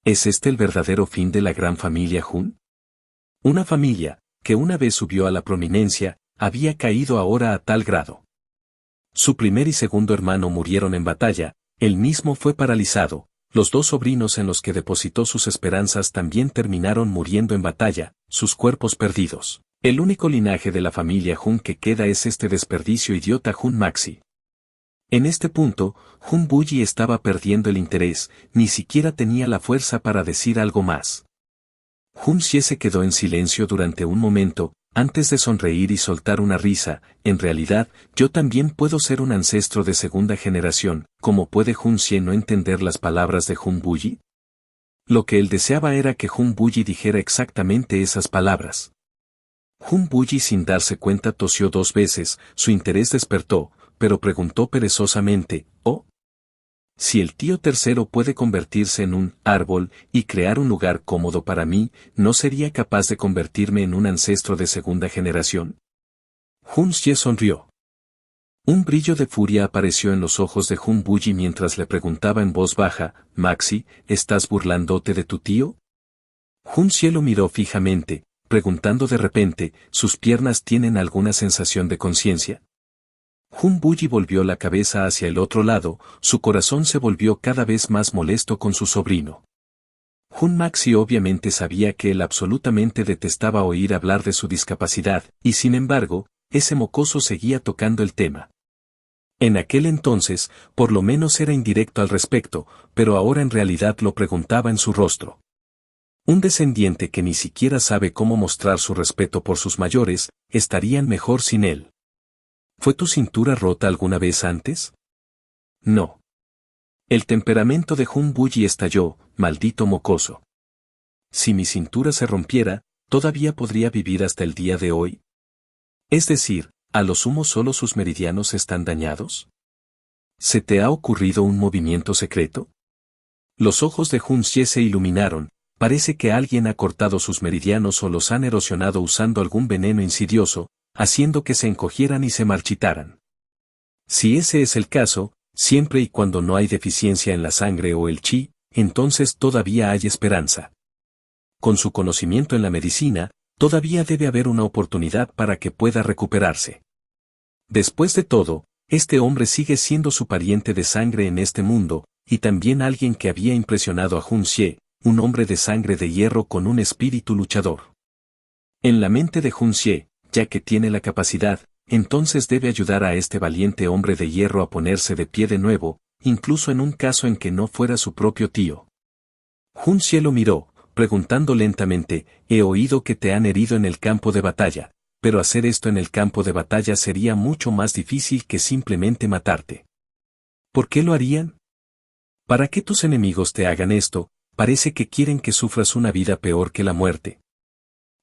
¿Es este el verdadero fin de la gran familia Hun? Una familia, que una vez subió a la prominencia, había caído ahora a tal grado. Su primer y segundo hermano murieron en batalla, él mismo fue paralizado. Los dos sobrinos en los que depositó sus esperanzas también terminaron muriendo en batalla, sus cuerpos perdidos. El único linaje de la familia Hun que queda es este desperdicio idiota Hun Maxi. En este punto, Hun Buyi estaba perdiendo el interés, ni siquiera tenía la fuerza para decir algo más. Hun Xie se quedó en silencio durante un momento, antes de sonreír y soltar una risa. En realidad, yo también puedo ser un ancestro de segunda generación. ¿Cómo puede Hun Xie no entender las palabras de Hun Buyi? Lo que él deseaba era que Hun Buyi dijera exactamente esas palabras. Hun Buyi sin darse cuenta tosió 2 veces, su interés despertó, pero preguntó perezosamente, ¿oh? Si el tío tercero puede convertirse en un árbol y crear un lugar cómodo para mí, ¿no sería capaz de convertirme en un ancestro de segunda generación? Hun Xie sonrió. Un brillo de furia apareció en los ojos de Hun Buyi mientras le preguntaba en voz baja, Maxi, ¿estás burlándote de tu tío? Hun Xie lo miró fijamente, preguntando de repente, ¿sus piernas tienen alguna sensación de conciencia? Hun Buyi volvió la cabeza hacia el otro lado, su corazón se volvió cada vez más molesto con su sobrino. Hun Maxi obviamente sabía que él absolutamente detestaba oír hablar de su discapacidad, y sin embargo, ese mocoso seguía tocando el tema. En aquel entonces, por lo menos era indirecto al respecto, pero ahora en realidad lo preguntaba en su rostro. Un descendiente que ni siquiera sabe cómo mostrar su respeto por sus mayores, estarían mejor sin él. ¿Fue tu cintura rota alguna vez antes? No. El temperamento de Hun Buyi estalló, maldito mocoso. Si mi cintura se rompiera, ¿todavía podría vivir hasta el día de hoy? Es decir, ¿a lo sumo solo sus meridianos están dañados? ¿Se te ha ocurrido un movimiento secreto? Los ojos de Hun Xie se iluminaron, parece que alguien ha cortado sus meridianos o los han erosionado usando algún veneno insidioso, haciendo que se encogieran y se marchitaran. Si ese es el caso, Siempre y cuando no hay deficiencia en la sangre o el chi, entonces todavía hay esperanza. Con su conocimiento en la medicina, todavía debe haber una oportunidad para que pueda recuperarse. Después de todo, este hombre sigue siendo su pariente de sangre en este mundo, y también alguien que había impresionado a Hun Xie, un hombre de sangre de hierro con un espíritu luchador. En la mente de Hun Xie, ya que tiene la capacidad, entonces debe ayudar a este valiente hombre de hierro a ponerse de pie de nuevo, incluso en un caso en que no fuera su propio tío. Hun Xie lo miró, preguntando lentamente, he oído que te han herido en el campo de batalla, pero hacer esto en el campo de batalla sería mucho más difícil que simplemente matarte. ¿Por qué lo harían? ¿Para qué tus enemigos te hagan esto? Parece que quieren que sufras una vida peor que la muerte.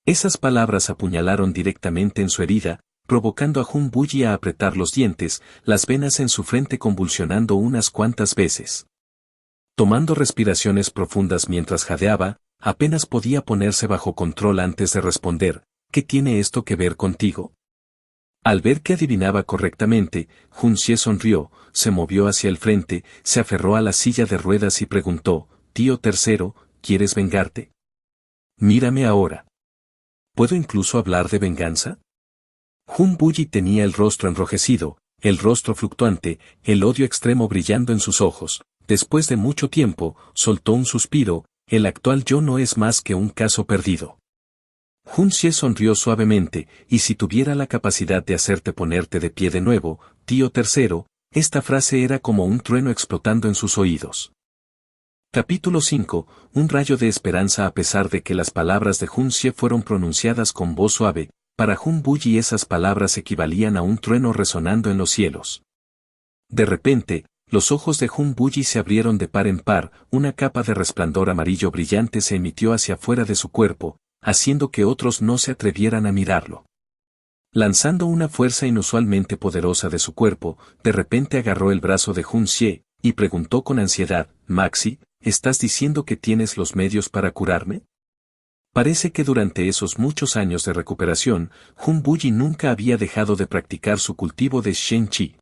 Esas palabras apuñalaron directamente en su herida, provocando a Hun Buyi a apretar los dientes, las venas en su frente convulsionando unas cuantas veces. Tomando respiraciones profundas mientras jadeaba, apenas podía ponerse bajo control antes de responder, ¿qué tiene esto que ver contigo? Al ver que adivinaba correctamente, Hun Xie sonrió, se movió hacia el frente, se aferró a la silla de ruedas y preguntó, tío tercero, ¿quieres vengarte? Mírame ahora. ¿Puedo incluso hablar de venganza? Hun Buyi tenía el rostro enrojecido, el rostro fluctuante, el odio extremo brillando en sus ojos. Después de mucho tiempo, soltó un suspiro, el actual yo no es más que un caso perdido. Hun Xie sonrió suavemente, y si tuviera la capacidad de hacerte ponerte de pie de nuevo, tío tercero, esta frase era como un trueno explotando en sus oídos. Capítulo 5. Un rayo de esperanza. A pesar de que las palabras de Hun Xie fueron pronunciadas con voz suave, para Hun Buyi esas palabras equivalían a un trueno resonando en los cielos. De repente, los ojos de Hun Buyi se abrieron de par en par, una capa de resplandor amarillo brillante se emitió hacia afuera de su cuerpo, haciendo que otros no se atrevieran a mirarlo. Lanzando una fuerza inusualmente poderosa de su cuerpo, de repente agarró el brazo de Hun Xie, y preguntó con ansiedad, Maxi, ¿estás diciendo que tienes los medios para curarme? Parece que durante esos muchos años de recuperación, Hun Buyi nunca había dejado de practicar su cultivo de Shen Qi.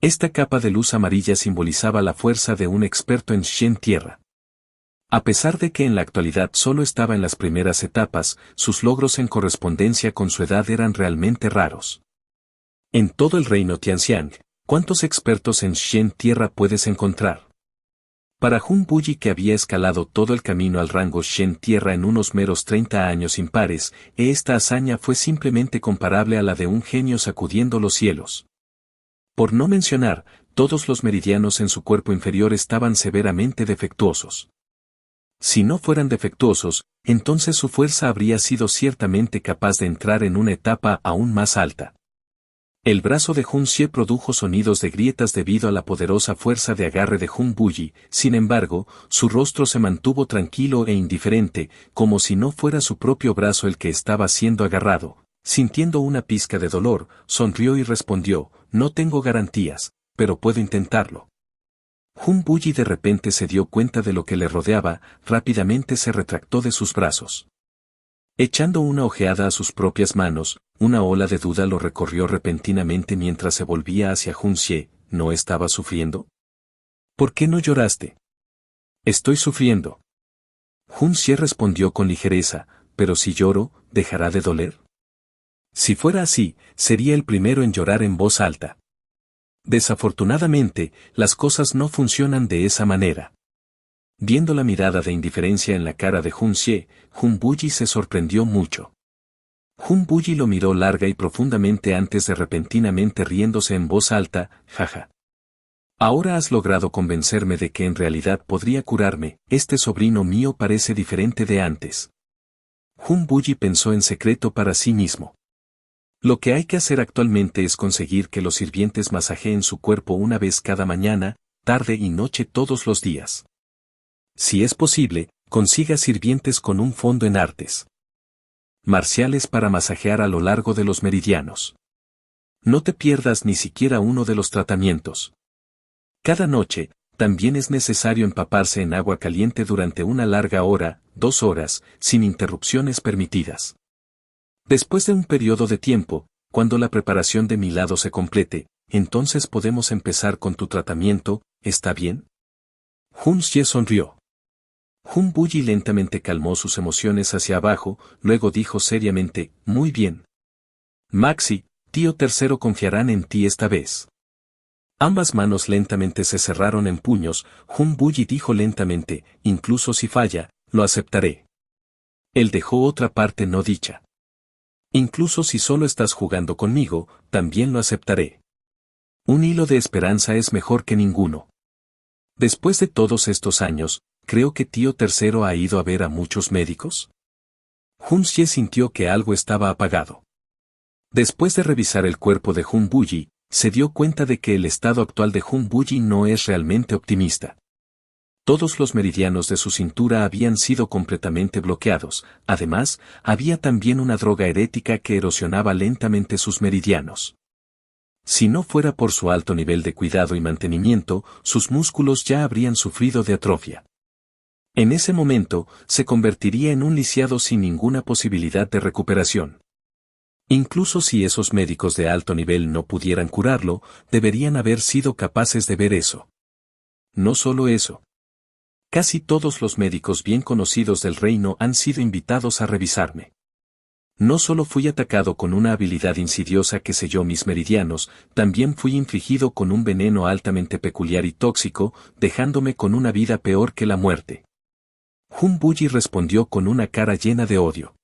Esta capa de luz amarilla simbolizaba la fuerza de un experto en Shen Tierra. A pesar de que en la actualidad solo estaba en las primeras etapas, sus logros en correspondencia con su edad eran realmente raros. En todo el reino Tianxiang, ¿cuántos expertos en Shen Tierra puedes encontrar? Para Hun Buyi, que había escalado todo el camino al rango Shen Tierra en unos meros 30 años impares, esta hazaña fue simplemente comparable a la de un genio sacudiendo los cielos. Por no mencionar, todos los meridianos en su cuerpo inferior estaban severamente defectuosos. Si no fueran defectuosos, entonces su fuerza habría sido ciertamente capaz de entrar en una etapa aún más alta. El brazo de Hun Xie produjo sonidos de grietas debido a la poderosa fuerza de agarre de Hun Buyi, sin embargo, su rostro se mantuvo tranquilo e indiferente, como si no fuera su propio brazo el que estaba siendo agarrado. Sintiendo una pizca de dolor, sonrió y respondió, no tengo garantías, pero puedo intentarlo. Hun Buyi de repente se dio cuenta de lo que le rodeaba, rápidamente se retractó de sus brazos. Echando una ojeada a sus propias manos, una ola de duda lo recorrió repentinamente mientras se volvía hacia Hun Xie. ¿No estaba sufriendo? ¿Por qué no lloraste? Estoy sufriendo. Hun Xie respondió con ligereza, pero si lloro, ¿dejará de doler? Si fuera así, sería el primero en llorar en voz alta. Desafortunadamente, las cosas no funcionan de esa manera. Viendo la mirada de indiferencia en la cara de Hun Xie, Hun Buyi se sorprendió mucho. Hun Buyi lo miró larga y profundamente antes de repentinamente riéndose en voz alta, jaja. Ahora has logrado convencerme de que en realidad podría curarme, este sobrino mío parece diferente de antes. Hun Buyi pensó en secreto para sí mismo. Lo que hay que hacer actualmente es conseguir que los sirvientes masajeen su cuerpo una vez cada mañana, tarde y noche todos los días. Si es posible, consiga sirvientes con un fondo en artes marciales para masajear a lo largo de los meridianos. No te pierdas ni siquiera uno de los tratamientos. Cada noche, también es necesario empaparse en agua caliente durante una larga hora, 2 horas, sin interrupciones permitidas. Después de un periodo de tiempo, cuando la preparación de mi lado se complete, entonces podemos empezar con tu tratamiento, ¿está bien? Hun Xie sonrió. Hun Buyi lentamente calmó sus emociones hacia abajo, luego dijo seriamente, muy bien. Maxi, tío tercero confiarán en ti esta vez. Ambas manos lentamente se cerraron en puños, Hun Buyi dijo lentamente, incluso si falla, lo aceptaré. Él dejó otra parte no dicha. Incluso si solo estás jugando conmigo, también lo aceptaré. Un hilo de esperanza es mejor que ninguno. Después de todos estos años, creo que tío tercero ha ido a ver a muchos médicos. Hun Xie sintió que algo estaba apagado. Después de revisar el cuerpo de Hun Buyi, se dio cuenta de que el estado actual de Hun Buyi no es realmente optimista. Todos los meridianos de su cintura habían sido completamente bloqueados, además, había también una droga herética que erosionaba lentamente sus meridianos. Si no fuera por su alto nivel de cuidado y mantenimiento, sus músculos ya habrían sufrido de atrofia. En ese momento, se convertiría en un lisiado sin ninguna posibilidad de recuperación. Incluso si esos médicos de alto nivel no pudieran curarlo, deberían haber sido capaces de ver eso. No solo eso. Casi todos los médicos bien conocidos del reino han sido invitados a revisarme. No solo fui atacado con una habilidad insidiosa que selló mis meridianos, también fui infligido con un veneno altamente peculiar y tóxico, dejándome con una vida peor que la muerte. Hun Buyi respondió con una cara llena de odio.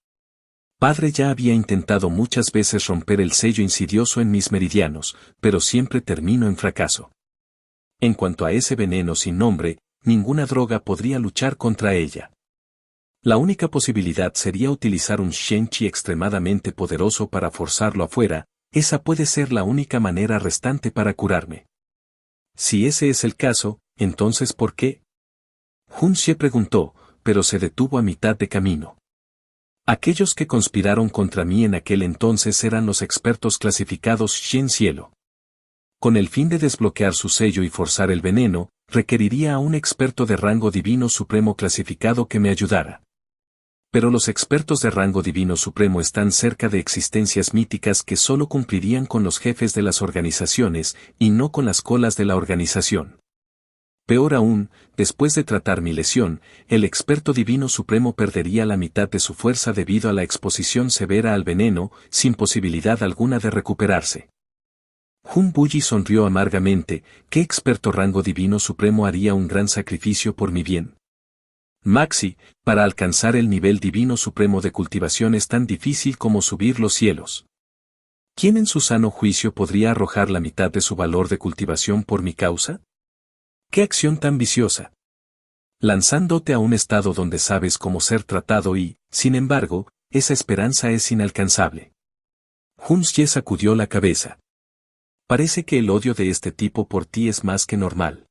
Padre ya había intentado muchas veces romper el sello insidioso en mis meridianos, pero siempre termino en fracaso. En cuanto a ese veneno sin nombre, ninguna droga podría luchar contra ella. La única posibilidad sería utilizar un Shen Qi extremadamente poderoso para forzarlo afuera, esa puede ser la única manera restante para curarme. Si ese es el caso, entonces ¿por qué? Hun Xie preguntó, pero se detuvo a mitad de camino. Aquellos que conspiraron contra mí en aquel entonces eran los expertos clasificados Shen Cielo. Con el fin de desbloquear su sello y forzar el veneno, requeriría a un experto de rango divino supremo clasificado que me ayudara. Pero los expertos de rango divino supremo están cerca de existencias míticas que solo cumplirían con los jefes de las organizaciones y no con las colas de la organización. Peor aún, después de tratar mi lesión, el experto divino supremo perdería la mitad de su fuerza debido a la exposición severa al veneno, sin posibilidad alguna de recuperarse. Hun Buyi sonrió amargamente, ¿qué experto rango divino supremo haría un gran sacrificio por mi bien? Maxi, para alcanzar el nivel divino supremo de cultivación es tan difícil como subir los cielos. ¿Quién en su sano juicio podría arrojar la mitad de su valor de cultivación por mi causa? ¡Qué acción tan viciosa! Lanzándote a un estado donde sabes cómo ser tratado y, sin embargo, esa esperanza es inalcanzable. Hun Xie sacudió la cabeza. Parece que el odio de este tipo por ti es más que normal.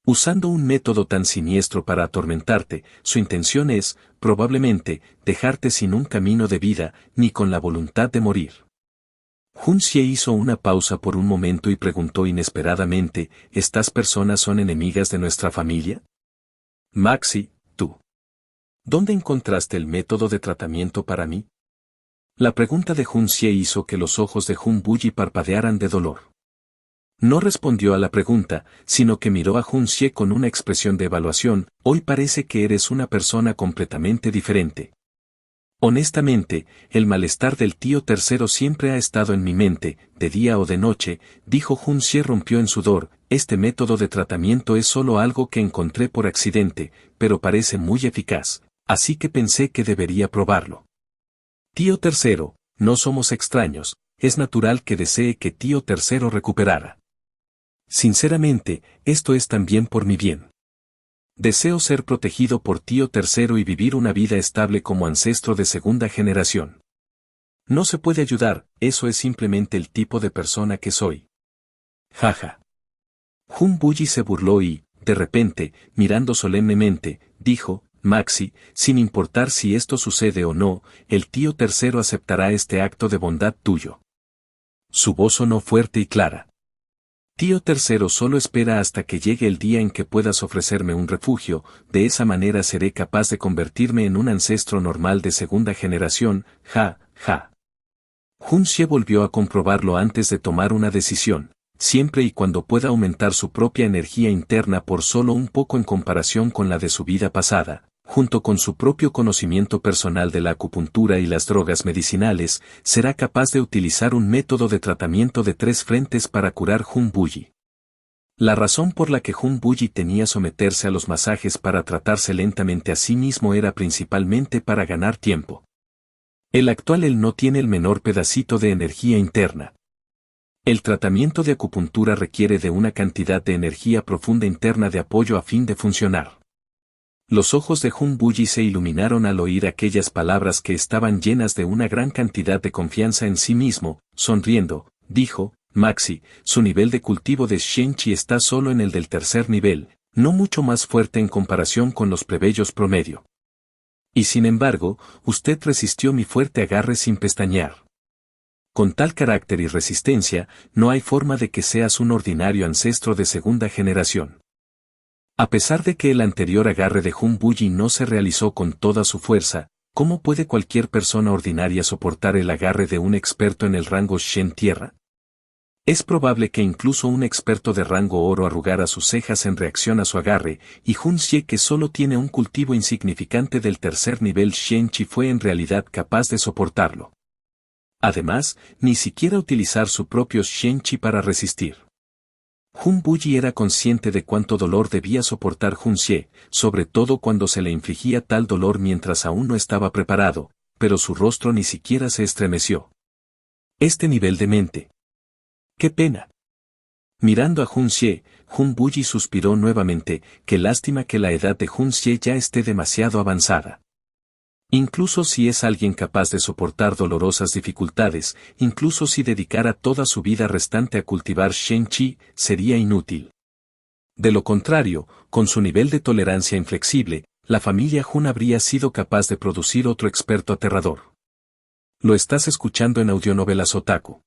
Usando un método tan siniestro para atormentarte, su intención es, probablemente, dejarte sin un camino de vida, ni con la voluntad de morir. Hun Xie hizo una pausa por un momento y preguntó inesperadamente, ¿estas personas son enemigas de nuestra familia? Maxi, tú. ¿Dónde encontraste el método de tratamiento para mí? La pregunta de Hun Xie hizo que los ojos de Hun Buyi parpadearan de dolor. No respondió a la pregunta, sino que miró a Hun Xie con una expresión de evaluación, hoy parece que eres una persona completamente diferente. Honestamente, el malestar del tío tercero siempre ha estado en mi mente, de día o de noche, dijo Hun Xie rompió en sudor, este método de tratamiento es solo algo que encontré por accidente, pero parece muy eficaz, así que pensé que debería probarlo. Tío tercero, no somos extraños, es natural que desee que tío tercero recuperara. Sinceramente, esto es también por mi bien. Deseo ser protegido por tío tercero y vivir una vida estable como ancestro de segunda generación. No se puede ayudar, eso es simplemente el tipo de persona que soy. Jaja. Hun Buyi se burló y, de repente, mirando solemnemente, dijo, Maxi, sin importar si esto sucede o no, el tío tercero aceptará este acto de bondad tuyo. Su voz sonó fuerte y clara. Tío tercero solo espera hasta que llegue el día en que puedas ofrecerme un refugio, de esa manera seré capaz de convertirme en un ancestro normal de segunda generación, ja, ja. Hun Xie volvió a comprobarlo antes de tomar una decisión, siempre y cuando pueda aumentar su propia energía interna por solo un poco en comparación con la de su vida pasada, junto con su propio conocimiento personal de la acupuntura y las drogas medicinales, será capaz de utilizar un método de tratamiento de 3 frentes para curar Jun Buyi. La razón por la que Jun Buyi tenía someterse a los masajes para tratarse lentamente a sí mismo era principalmente para ganar tiempo. El actual él no tiene el menor pedacito de energía interna. El tratamiento de acupuntura requiere de una cantidad de energía profunda interna de apoyo a fin de funcionar. Los ojos de Jun Buyi se iluminaron al oír aquellas palabras que estaban llenas de una gran cantidad de confianza en sí mismo. Sonriendo, dijo: Maxi, su nivel de cultivo de Shenchi está solo en el del 3er nivel, no mucho más fuerte en comparación con los plebeyos promedio. Y sin embargo, usted resistió mi fuerte agarre sin pestañear. Con tal carácter y resistencia, no hay forma de que seas un ordinario ancestro de 2ª generación. A pesar de que el anterior agarre de Jun Buyi no se realizó con toda su fuerza, ¿cómo puede cualquier persona ordinaria soportar el agarre de un experto en el rango Shen Tierra? Es probable que incluso un experto de rango oro arrugara sus cejas en reacción a su agarre, y Jun Xie, que solo tiene un cultivo insignificante del 3er nivel Shen Chi, fue en realidad capaz de soportarlo. Además, ni siquiera utilizar su propio Shen Chi para resistir. Jun Buyi era consciente de cuánto dolor debía soportar Jun Xie, sobre todo cuando se le infligía tal dolor mientras aún no estaba preparado, pero su rostro ni siquiera se estremeció. Este nivel de mente. ¡Qué pena! Mirando a Jun Xie, Jun Buyi suspiró nuevamente. Qué lástima que la edad de Jun Xie ya esté demasiado avanzada. Incluso si es alguien capaz de soportar dolorosas dificultades, incluso si dedicara toda su vida restante a cultivar Shen Chi, sería inútil. De lo contrario, con su nivel de tolerancia inflexible, la familia Jun habría sido capaz de producir otro experto aterrador. Lo estás escuchando en Audionovelas Otaku.